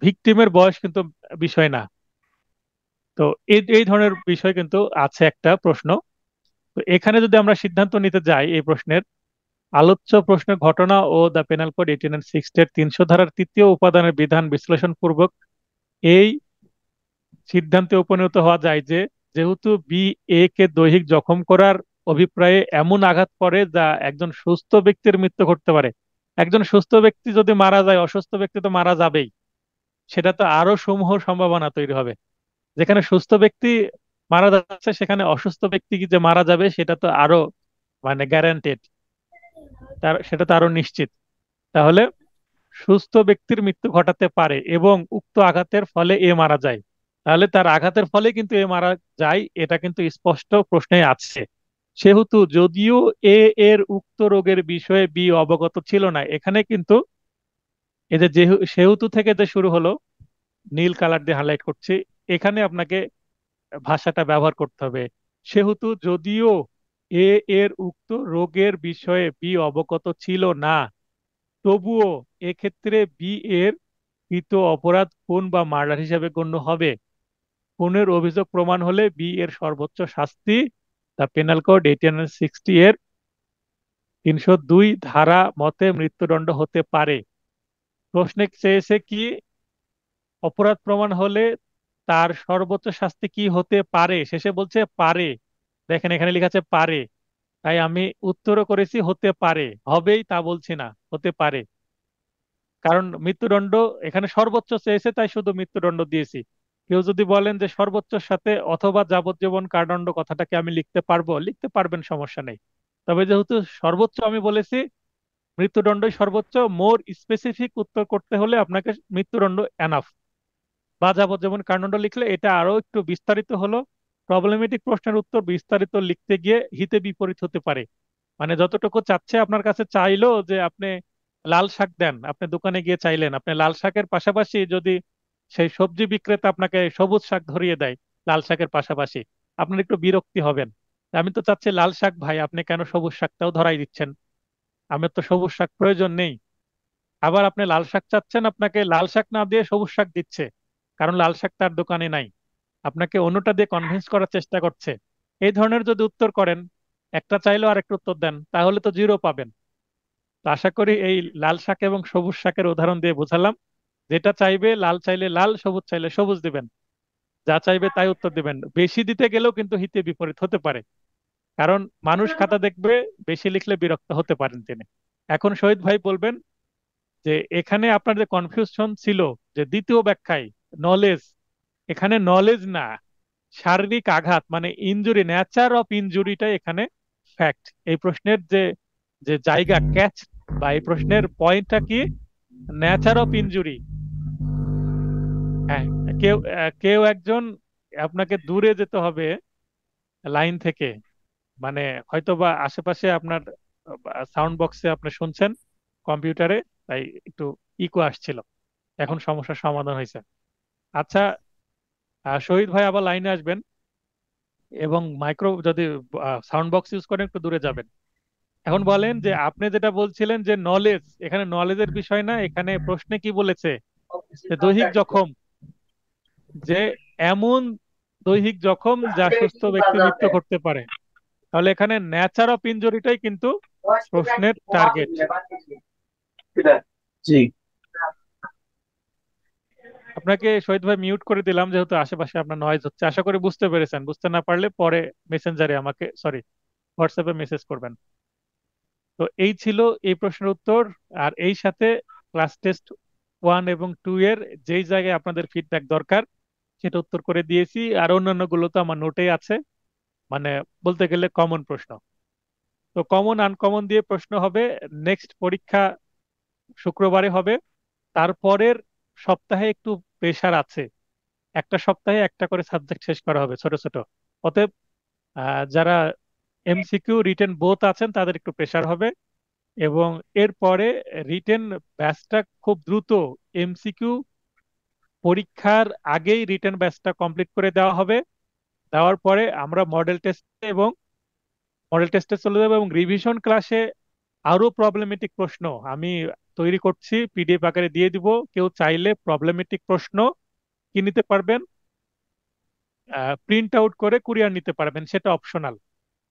ভিকটিমের বয়স কিন্তু বিষয় না। তো এই এই ধরনের বিষয় কিন্তু আছে একটা প্রশ্ন। তো এখানে যদি আমরা সিদ্ধান্ত নিতে যাই এই প্রশ্নের, আলোচ্য প্রশ্নের ঘটনা ও দ্য পেনাল কোড 1860 এর 300 ধারার তৃতীয় উপাদানের বিধান বিশ্লেষণ পূর্বক এই সিদ্ধান্তে উপনীত হওয়া যায় যে যেহেতু বি এ কে দৈহিক জখম করার অভিপ্রায়ে এমন আঘাত করে যা একজন সুস্থ ব্যক্তির মৃত্যু ঘটতে পারে। একজন সুস্থ ব্যক্তি যদি মারা যায়, অসুস্থ ব্যক্তি তো মারা যাবেই, সেটা তো আরো সমূহ সম্ভাবনা তৈরি হবে। যেখানে সুস্থ ব্যক্তি মারা যাচ্ছে সেখানে অসুস্থ ব্যক্তি কি যে মারা যাবে সেটা তো আরো মানে গ্যারান্টেড, তার সেটা তো আরো নিশ্চিত। তাহলে সুস্থ ব্যক্তির মৃত্যু ঘটাতে পারে এবং উক্ত আঘাতের ফলে এ মারা যায়, তাহলে তার আঘাতের ফলে কিন্তু এ মারা যায়, এটা কিন্তু স্পষ্ট প্রশ্নে আছে। সেহেতু যদিও এ এর উক্ত রোগের বিষয়ে বি অবগত ছিল না, এখানে কিন্তু এই যে সেহেতু থেকে যে শুরু হলো, নীল কালার দিয়ে হাইলাইট করছি, এখানে আপনাকে ভাষাটা ব্যবহার করতে হবে। সেহেতু যদিও এ এর উক্ত রোগের বিষয়ে বি অবগত ছিল না, তবুও এক্ষেত্রে বি এর কৃত অপরাধ খুন বা মার্ডার হিসেবে গণ্য হবে। খুনের অভিযোগ প্রমাণ হলে বি এর সর্বোচ্চ শাস্তি দ্য পেনাল কোড 1860 এর 302 ধারা মতে মৃত্যুদণ্ড হতে পারে। প্রশ্নে চেয়েছে কি, অপরাধ প্রমাণ হলে তার সর্বোচ্চ শাস্তি কি হতে পারে, শেষে বলছে পারে। দেখেন এখানে লেখা আছে পারে, তাই আমি উত্তরও করেছি হতে পারে, হবেই তা বলছি না, হতে পারে। কারণ মৃত্যুদণ্ড এখানে সর্বোচ্চ চেয়েছে তাই শুধু মৃত্যুদণ্ড দিয়েছি। কেউ যদি বলেন যে সর্বোচ্চর সাথে অথবা যাবজ্জীবন কারাদণ্ড কথাটাকে আমি লিখতে পারবো, লিখতে পারবেন, সমস্যা নেই। তবে যেহেতু সর্বোচ্চ আমি বলেছি, মৃত্যুদণ্ডই সর্বোচ্চ। মোর স্পেসিফিক উত্তর করতে হলে আপনাকে মৃত্যুদণ্ড এনাফ, বা যাবজ্জীবন কারাদণ্ড লিখলে এটা আরো একটু বিস্তারিত হলো। প্রবলেমেটিক প্রশ্নের উত্তর বিস্তারিত লিখতে গিয়ে হিতে বিপরীত হতে পারে। মানে যতটুকু চাচ্ছে আপনার কাছে চাইলো যে আপনি লাল শাক দেন, আপনি দোকানে গিয়ে চাইলেন, আপনি লাল শাকের পাশাপাশি যদি সেই সবজি বিক্রেতা আপনাকে সবুজ শাক ধরিয়ে দেয় লাল শাকের পাশাপাশি, আপনার একটু বিরক্তি হবেন। আমি তো চাচ্ছি লাল শাক ভাই, আপনি কেন সবুজ শাকটাও ধরাই দিচ্ছেন, আমার তো সবুজ শাক প্রয়োজন নেই। আবার আপনি লাল শাক চাচ্ছেন, আপনাকে লাল শাক না দিয়ে সবুজ শাক দিচ্ছে, কারণ লাল শাক তার দোকানে নাই, আপনাকে অন্যটা দিয়ে কনভিন্স করার চেষ্টা করছে। এই ধরনের যদি উত্তর করেন, একটা চাইলেও আরেকটা উত্তর দেন, তাহলে তো জিরো পাবেন। তো আশা করি এই লাল শাক এবং সবুজ শাকের উদাহরণ দিয়ে বোঝালাম, যেটা চাইবে লাল চাইলে লাল, সবুজ চাইলে সবুজ দিবেন, যা চাইবে তাই উত্তর দিবেন। বেশি দিতে গেলেও কিন্তু হিতে বিপরীত হতে পারে, কারণ মানুষ খাতা দেখবে, বেশি লিখলে বিরক্ত হতে পারেন তিনি। এখন শহীদ ভাই বলবেন যে এখানে আপনার যে কনফিউশন ছিল যে দ্বিতীয় ব্যাখ্যায় নলেজ, এখানে নলেজ না, শারীরিক আঘাত মানে ইনজুরি, নেচার অফ ইনজুরিটাই এখানে ফ্যাক্ট। এই প্রশ্নের যে যে জায়গা ক্যাচ বা এই প্রশ্নের পয়েন্টটা কি, নেচার অফ ইনজুরি। হ্যাঁ, কেউ কেউ একজন, আপনাকে দূরে যেতে হবে লাইন থেকে, মানে হয়তো বা আশেপাশে আপনার সাউন্ড বক্সে আপনি শুনছেন কম্পিউটারে, তাই একটু ইকো আসছিল, এখন সমস্যার সমাধান হয়েছে। আচ্ছা, শহীদ ভাই আবার লাইনে আসবেন, এবং মাইক্রো যদি সাউন্ড বক্স ইউজ করেন একটু দূরে যাবেন। এখন বলেন যে আপনি যেটা বলছিলেন যে নলেজ, এখানে নলেজের বিষয় না, এখানে প্রশ্নে কি বলেছে যে দৈহিক জখম, যে এমন দৈহিক জখম যা সুস্থ ব্যক্তি মৃত্যু করতে পারে। তাহলে এখানে নেচার অফ ইনজুরিটাই কিন্তু প্রশ্নের টার্গেট। জি। আপনাকে শহীদ ভাই মিউট করে দিলাম যেহেতু আশেপাশে আপনার নয়েজ হচ্ছে, আশা করি বুঝতে পেরেছেন। বুঝতে না পারলে পরে মেসেঞ্জারে আমাকে, সরি, হোয়াটসঅ্যাপে মেসেজ করবেন। তো এই ছিল এই প্রশ্নের উত্তর। আর এই সাথে ক্লাস টেস্ট 1 এবং 2 এর যেই জায়গায় আপনাদের ফিডব্যাক দরকার সেটা উত্তর করে দিয়েছি, আর অন্যান্য গুলো তো আমার নোটেই আছে, মানে বলতে গেলে কমন প্রশ্ন। তো কমন আনকমন দিয়ে প্রশ্ন হবে। নেক্সট পরীক্ষা শুক্রবারে হবে, তারপরের সপ্তাহে একটু প্রেশার আছে, একটা সপ্তাহে একটা করে সাবজেক্ট শেষ করা হবে ছোট ছোট। অতএব যারা এমসিকিউ রিটেন বোথ আছেন তাদের একটু প্রেশার হবে। এবং এরপরে রিটেন ব্যাচটা খুব দ্রুত, এমসিকিউ পরীক্ষার আগেই রিটেন ব্যাচটা কমপ্লিট করে দেওয়া হবে। দেওয়ার পরে আমরা মডেল টেস্টে এবং মডেল টেস্টে চলে যাবো, এবং রিভিশন ক্লাসে আরো প্রবলেমেটিক প্রশ্ন আমি তৈরি করছি, পিডিএফ আকারে দিয়ে দিব। কেউ চাইলে প্রবলেমেটিক প্রশ্ন কি নিতে পারবেন, প্রিন্ট আউট করে কুরিয়ার নিতে পারবেন, সেটা অপশনাল।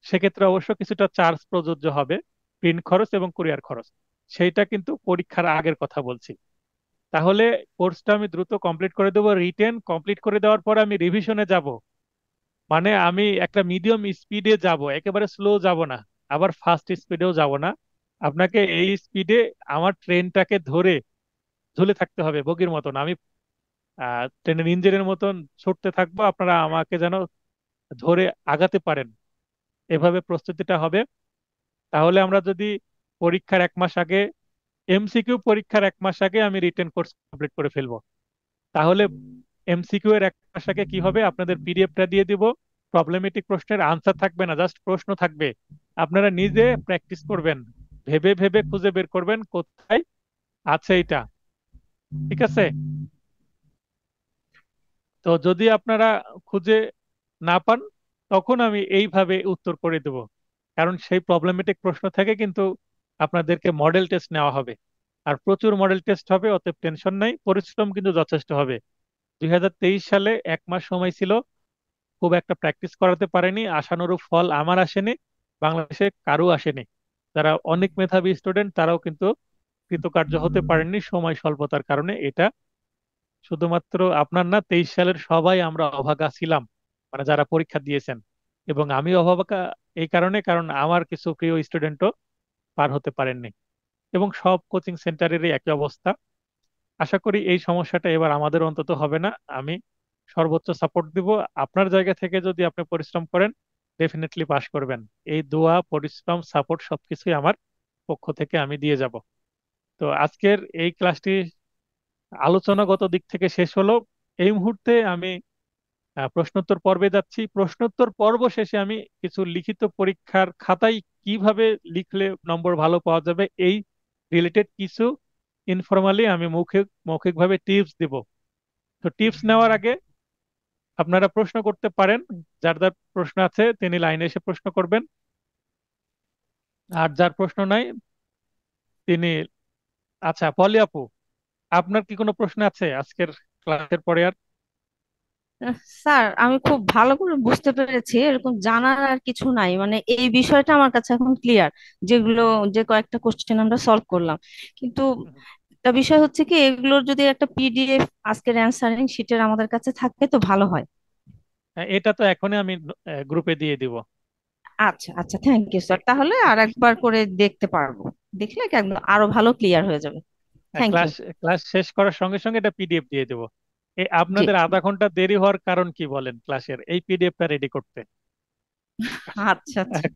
সেক্ষেত্রে অবশ্য কিছুটা চার্জ প্রযোজ্য হবে, প্রিন্ট খরচ এবং কুরিয়ার খরচ। সেইটা কিন্তু পরীক্ষার আগের কথা বলছি। তাহলে কোর্সটা আমি দ্রুত কমপ্লিট করে দেবো। রিটেন কমপ্লিট করে দেওয়ার পর আমি রিভিশনে যাব, মানে আমি একটা মিডিয়াম স্পিডে যাব, একেবারে স্লো যাব না, আবার ফাস্ট স্পিডেও যাব না। আপনাকে এই স্পিডে আমার ট্রেনটাকে ধরে ঝুলে থাকতে হবে বগির মতন। আমি ট্রেনের ইঞ্জিনের মতন ছুটতে থাকবো, আপনারা আমাকে যেন ধরে আগাতে পারেন, এভাবে প্রস্তুতিটা হবে। তাহলে আমরা যদি পরীক্ষার 1 মাস আগে, এমসিকিউ পরীক্ষার 1 মাস আগে আমি রিটেন কোর্স কমপ্লিট করে ফেলবো, তাহলে এমসিকিউ এর 1 মাস আগে কি হবে, আপনাদের পিডিএফটা দিয়ে দিব। প্রবলেমেটিক প্রশ্নের আনসার থাকবে না, জাস্ট প্রশ্ন থাকবে। আপনারা নিজে প্র্যাকটিস করবেন, ভেবে ভেবে খুঁজে বের করবেন কোথায় আছে এটা। ঠিক আছে? তো যদি আপনারা খুঁজে না পান, তখন আমি এইভাবে উত্তর করে দেব। কারণ সেই প্রবলেমেটিক প্রশ্ন থেকে কিন্তু আপনাদেরকে মডেল টেস্ট নেওয়া হবে, আর প্রচুর মডেল টেস্ট হবে, অতএব টেনশন নাই, পরিশ্রম কিন্তু যথেষ্ট হবে। 2023 সালে 1 মাস সময় ছিল, খুব একটা প্র্যাকটিস করাতে পারেনি, আশানুরূপ ফল আমার আসেনি, বাংলাদেশে কারো আসেনি। যারা অনেক মেধাবী স্টুডেন্ট তারাও কিন্তু কৃতকার্য হতে পারেননি সময় স্বল্পতার কারণে। এটা শুধুমাত্র আপনার না, 23 সালের সবাই আমরা অভাগা ছিলাম, মানে যারা পরীক্ষা দিয়েছেন। এবং আমি অভাগা এই কারণে, কারণ আমার কিছু প্রিয় স্টুডেন্টও পার হতে পারেননি, এবং সব কোচিং সেন্টারেরই একই অবস্থা। আশা করি এই সমস্যাটা এবার আমাদের অন্তত হবে না। আমি সর্বোচ্চ সাপোর্ট দিব। আপনার জায়গা থেকে যদি আপনি পরিশ্রম করেন, ডেফিনেটলি পাশ করবেন। এই দোয়া, পরিশ্রম, সাপোর্ট সবকিছুই আমার পক্ষ থেকে আমি দিয়ে যাব। তো আজকের এই ক্লাসটি আলোচনাগত দিক থেকে শেষ হলো। এই মুহূর্তে আমি প্রশ্নোত্তর পর্বে যাচ্ছি। প্রশ্নোত্তর পর্ব শেষে আমি কিছু লিখিত পরীক্ষার খাতায় কিভাবে লিখলে নম্বর ভালো পাওয়া যাবে, এই রিলেটেড কিছু ইনফরমালি আমি মৌখিকভাবে টিপস দিব। তো টিপস নেওয়ার আগে আপনারা প্রশ্ন করতে পারেন, যার যার প্রশ্ন আছে তিনি লাইনে এসে প্রশ্ন করবেন, আর যার প্রশ্ন নাই তিনি, আচ্ছা পলি আপু, আপনার কি কোনো প্রশ্ন আছে আজকের ক্লাসের পরে আর? স্যার, আমি খুব ভালো করে বুঝতে পেরেছি, এরকম জানার আর কিছু নাই, মানে এই বিষয়টা আমার কাছে এখন ক্লিয়ার, যেগুলো যে কয়েকটা কোশ্চেন আমরা সলভ করলাম। কিন্তু একটা বিষয় হচ্ছে কি, এগুলোর যদি একটা পিডিএফ আজকের অ্যান্সারিং শিটের আমাদের কাছে থাকে তো ভালো হয়। এটা তো এখনই আমি গ্রুপে দিয়ে দিব। আচ্ছা আচ্ছা, থ্যাংক ইউ স্যার, তাহলে আর একবার করে দেখতে পারবো, দেখলে কি একদম আরো ভালো ক্লিয়ার হয়ে যাবে। Thank you. ক্লাস ক্লাস শেষ করার সঙ্গে সঙ্গে এটা পিডিএফ দিয়ে দেবো। জি। আপনাদের আধা ঘন্টা দেরি হওয়ার কারণ কি বলেন ক্লাসের এই পিডিএফটা রেডি করতে? আচ্ছা আচ্ছা।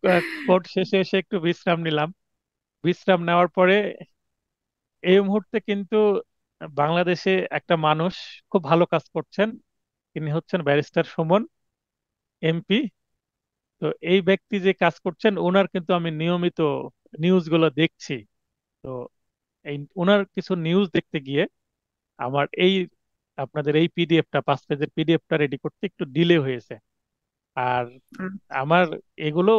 কোর্স শেষে এসে একটু বিশ্রাম নিলাম। বিশ্রাম নেওয়ার পরে এই মুহূর্তে কিন্তু বাংলাদেশে একটা মানুষ খুব ভালো কাজ করছেন, তিনি হচ্ছেন ব্যারিস্টার সুমন, এমপি। তো এই ব্যক্তি যে কাজ করছেন, ওনার কিন্তু আমি নিয়মিত নিউজগুলো দেখছি। তো এই ওনার কিছু নিউজ দেখতে গিয়ে আমার এই আপনাদের এই পিডিএফটা, 5 পেজের পিডিএফটা রেডি করতে একটু ডিলে হয়েছে। আর আমার এগুলো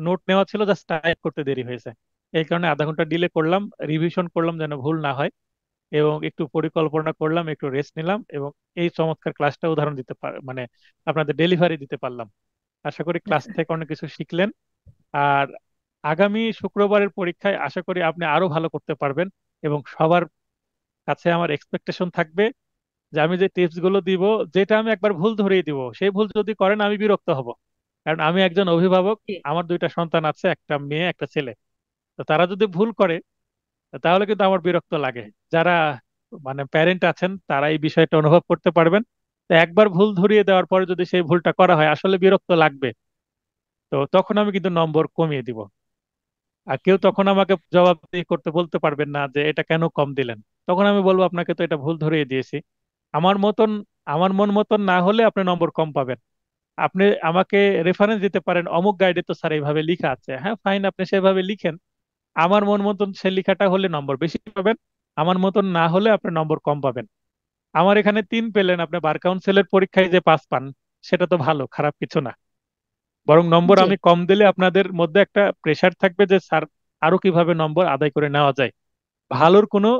নোট নেওয়া ছিল, জাস্ট টাইপ করতে দেরি হয়েছে। এই কারণে আধা ঘন্টা ডিলে করলাম, রিভিশন করলাম যেন ভুল না হয়, এবং একটু পরিকল্পনা করলাম, একটু রেস্ট নিলাম, এবং এই চমৎকার ক্লাসটা উদাহরণ দিতে মানে আপনাদের ডেলিভারি দিতে পারলাম। আশা করি ক্লাস থেকে অনেক কিছু শিখলেন। আর আগামী শুক্রবারের পরীক্ষায় আশা করি আপনি আরো ভালো করতে পারবেন, এবং সবার কাছে আমার এক্সপেকটেশন থাকবে যে আমি যে টিপস গুলো দিব, যেটা আমি একবার ভুল ধরিয়ে দিব, সেই ভুল যদি করেন আমি বিরক্ত হব। কারণ আমি একজন অভিভাবক, জি। আমার 2টা সন্তান আছে, একটা মেয়ে একটা ছেলে। তো তারা যদি ভুল করে তাহলে কিন্তু আমার বিরক্ত লাগে। যারা মানে প্যারেন্ট আছেন তারা এই বিষয়টা অনুভব করতে পারবেন। তো একবার ভুল ধরিয়ে দেওয়ার পরে যদি সেই ভুলটা করা হয়, আসলে বিরক্ত লাগবে। তো তখন আমি কিন্তু নম্বর কমিয়ে দিব। আর কেউ তখন আমাকে জবাবদিহি করতে বলতে পারবেন না যে এটা কেন কম দিলেন। তখন আমি বলবো আপনাকে তো এটা ভুল ধরিয়ে দিয়েছি। আমার মতন, আমার মন মতন না হলে আপনি নম্বর কম পাবেন। আপনি আমাকে রেফারেন্স দিতে পারেন, অমুক গাইডে তো স্যার এইভাবে লিখা আছে, হ্যাঁ ফাইন, আপনি সেভাবে লিখেন। আমার মন মতন সে লেখাটা হলে নম্বর বেশি পাবেন, আমার মতন না হলে আপনি নম্বর কম পাবেন। আমার এখানে 3 পেলেন, আপনি বার কাউন্সিলের পরীক্ষায় যে 5 পান, সেটা তো ভালো, খারাপ কিছু না। বরং নম্বর জি। আমি কম দিলে আপনাদের মধ্যে একটা প্রেশার থাকবে যে স্যার আরো কিভাবে নম্বর আদায় করে নেওয়া যায়। ভালোর কোনো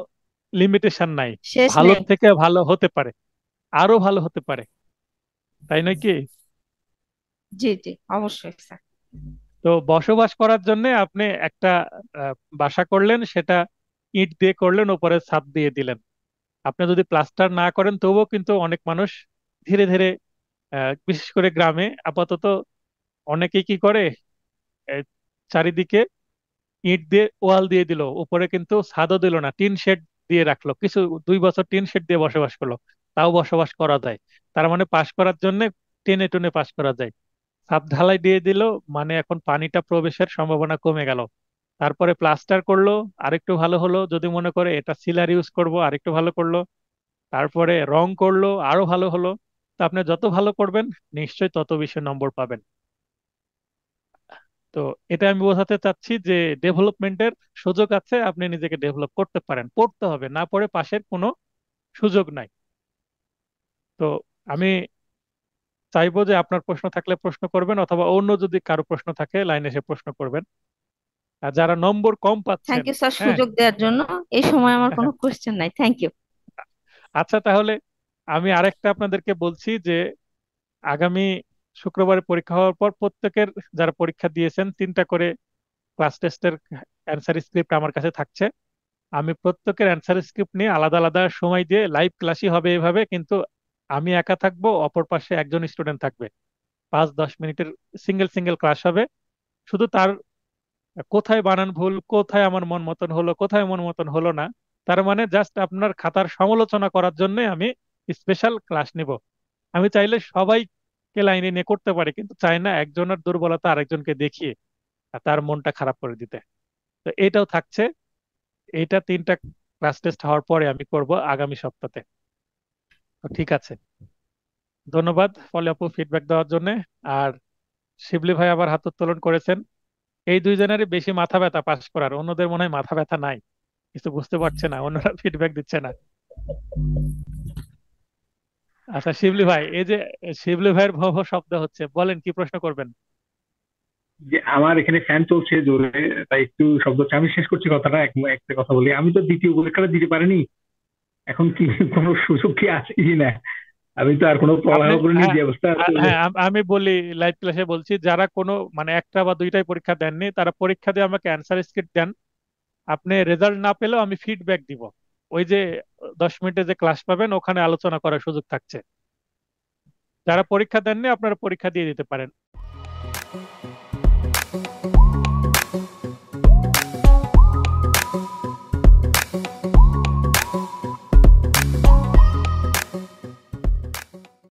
লিমিটেশন নাই, শেষ ভালোর নেই। থেকে ভালো হতে পারে, আরো ভালো হতে পারে, তাই নয় কি? জি জি, অবশ্যই স্যার। তো বসবাস করার জন্য আপনি একটা বাসা করলেন, সেটা ইট দিয়ে করলেন, উপরে ছাদ দিয়ে দিলেন। আপনি যদি প্লাস্টার না করেন তবুও কিন্তু অনেক মানুষ ধীরে ধীরে, বিশেষ করে গ্রামে আপাতত, অনেকেই কি করে, আহ, চারিদিকে ইট দিয়ে ওয়াল দিয়ে দিল, উপরে কিন্তু ছাদও দিল না, টিন শেড দিয়ে রাখলো কিছু, 2 বছর টিন শেড দিয়ে বসবাস করলো, তাও বসবাস করা যায়। তার মানে পাশ করার জন্য টেনে টুনে পাশ করা যায়। ছাদ ঢালাই দিয়ে দিল, মানে এখন পানিটা প্রবেশের সম্ভাবনা কমে গেল। তারপরে প্লাস্টার করলো, আরেকটু ভালো হলো, যদি মনে করে এটা সিলার ইউজ করব আরেকটু ভালো করলো। তারপরে রং করলো, আরো ভালো হলো। তো আপনি যত ভালো করবেন নিশ্চয়ই তত বেশি নম্বর পাবেন। তো এটা আমি বোঝাতে চাচ্ছি যে ডেভেলপমেন্টের সুযোগ আছে, আপনি নিজেকে ডেভেলপ করতে পারেন, পড়তে হবে, না পড়ে পাশের কোনো সুযোগ নাই। তো আমি চাইবো যে আপনার প্রশ্ন থাকলে প্রশ্ন করবেন, অথবা অন্য যদি কারো প্রশ্ন থাকে লাইনে এসে প্রশ্ন করবেন। আর যারা নম্বর কম থ্যাংক পাচ্ছেন, ইউ স্যার হ্যাঁ। সুযোগ দেওয়ার জন্য। এই সময় আমার কোনো কোশ্চেন নাই, থ্যাংক ইউ। আচ্ছা, তাহলে আমি আরেকটা আপনাদেরকে বলছি যে আগামী শুক্রবারে পরীক্ষা হওয়ার পর প্রত্যেকের, যারা পরীক্ষা দিয়েছেন, 3টা করে ক্লাস টেস্টের অ্যান্সার স্ক্রিপ্ট আমার কাছে থাকছে। আমি প্রত্যেকের অ্যান্সার স্ক্রিপ্ট নিয়ে আলাদা আলাদা সময় দিয়ে, লাইভ ক্লাসই হবে এভাবে, কিন্তু আমি একা থাকবো, অপর পাশে একজন স্টুডেন্ট থাকবে। 5-10 মিনিটের সিঙ্গেল সিঙ্গেল ক্লাস হবে। শুধু তার কোথায় বানান ভুল, কোথায় আমার মন মতন হলো, কোথায় মন মতন হলো না, তার মানে জাস্ট আপনার খাতার সমালোচনা করার জন্য আমি স্পেশাল ক্লাস নিব। আমি চাইলে সবাইকে লাইনে নিয়ে করতে পারি, কিন্তু চাই না একজনের দুর্বলতা আরেকজনকে দেখিয়ে তার মনটা খারাপ করে দিতে। তো এটাও থাকছে। এইটা 3টা ক্লাস টেস্ট হওয়ার পরে আমি করব আগামী সপ্তাহে। তো ঠিক আছে, ধন্যবাদ ফলে আপু ফিডব্যাক দেওয়ার জন্য। আর শিবলি ভাই আবার হাত উত্তোলন করেছেন। এই দুইজনেরই বেশি মাথা ব্যথা পাশ করার, অন্যদের মনে হয় মাথা ব্যথা নাই, কিছু বুঝতে পারছে না, অন্যরা ফিডব্যাক দিচ্ছে না। আচ্ছা শিবলি ভাই, এই যে শিবলি ভাইয়ের ভব শব্দ হচ্ছে, বলেন কি প্রশ্ন করবেন? যে আমার এখানে ফ্যান চলছে জোরে, তাই একটু শব্দ হচ্ছে। আমি শেষ করছি কথাটা, একটা কথা বলি। আমি তো দ্বিতীয় পরীক্ষাটা দিতে পারিনি, এখন কি কোনো সুযোগ কি আছে কি না? আমি তো আর কোনো আপনি, পড়ালেখা করিনি, হ্যাঁ, যে অবস্থা চলে। হ্যাঁ, আমি বলি, লাইভ ক্লাসে বলছি, যারা কোনো মানে একটা বা দুইটাই পরীক্ষা দেননি তারা পরীক্ষা দিয়ে আমাকে অ্যান্সার স্ক্রিপ্ট দেন। আপনি রেজাল্ট না পেলেও আমি ফিডব্যাক দিব। ওই যে 10 মিনিটে যে ক্লাস পাবেন ওখানে আলোচনা করার সুযোগ থাকছে। যারা পরীক্ষা দেননি আপনারা পরীক্ষা দিয়ে দিতে পারেন।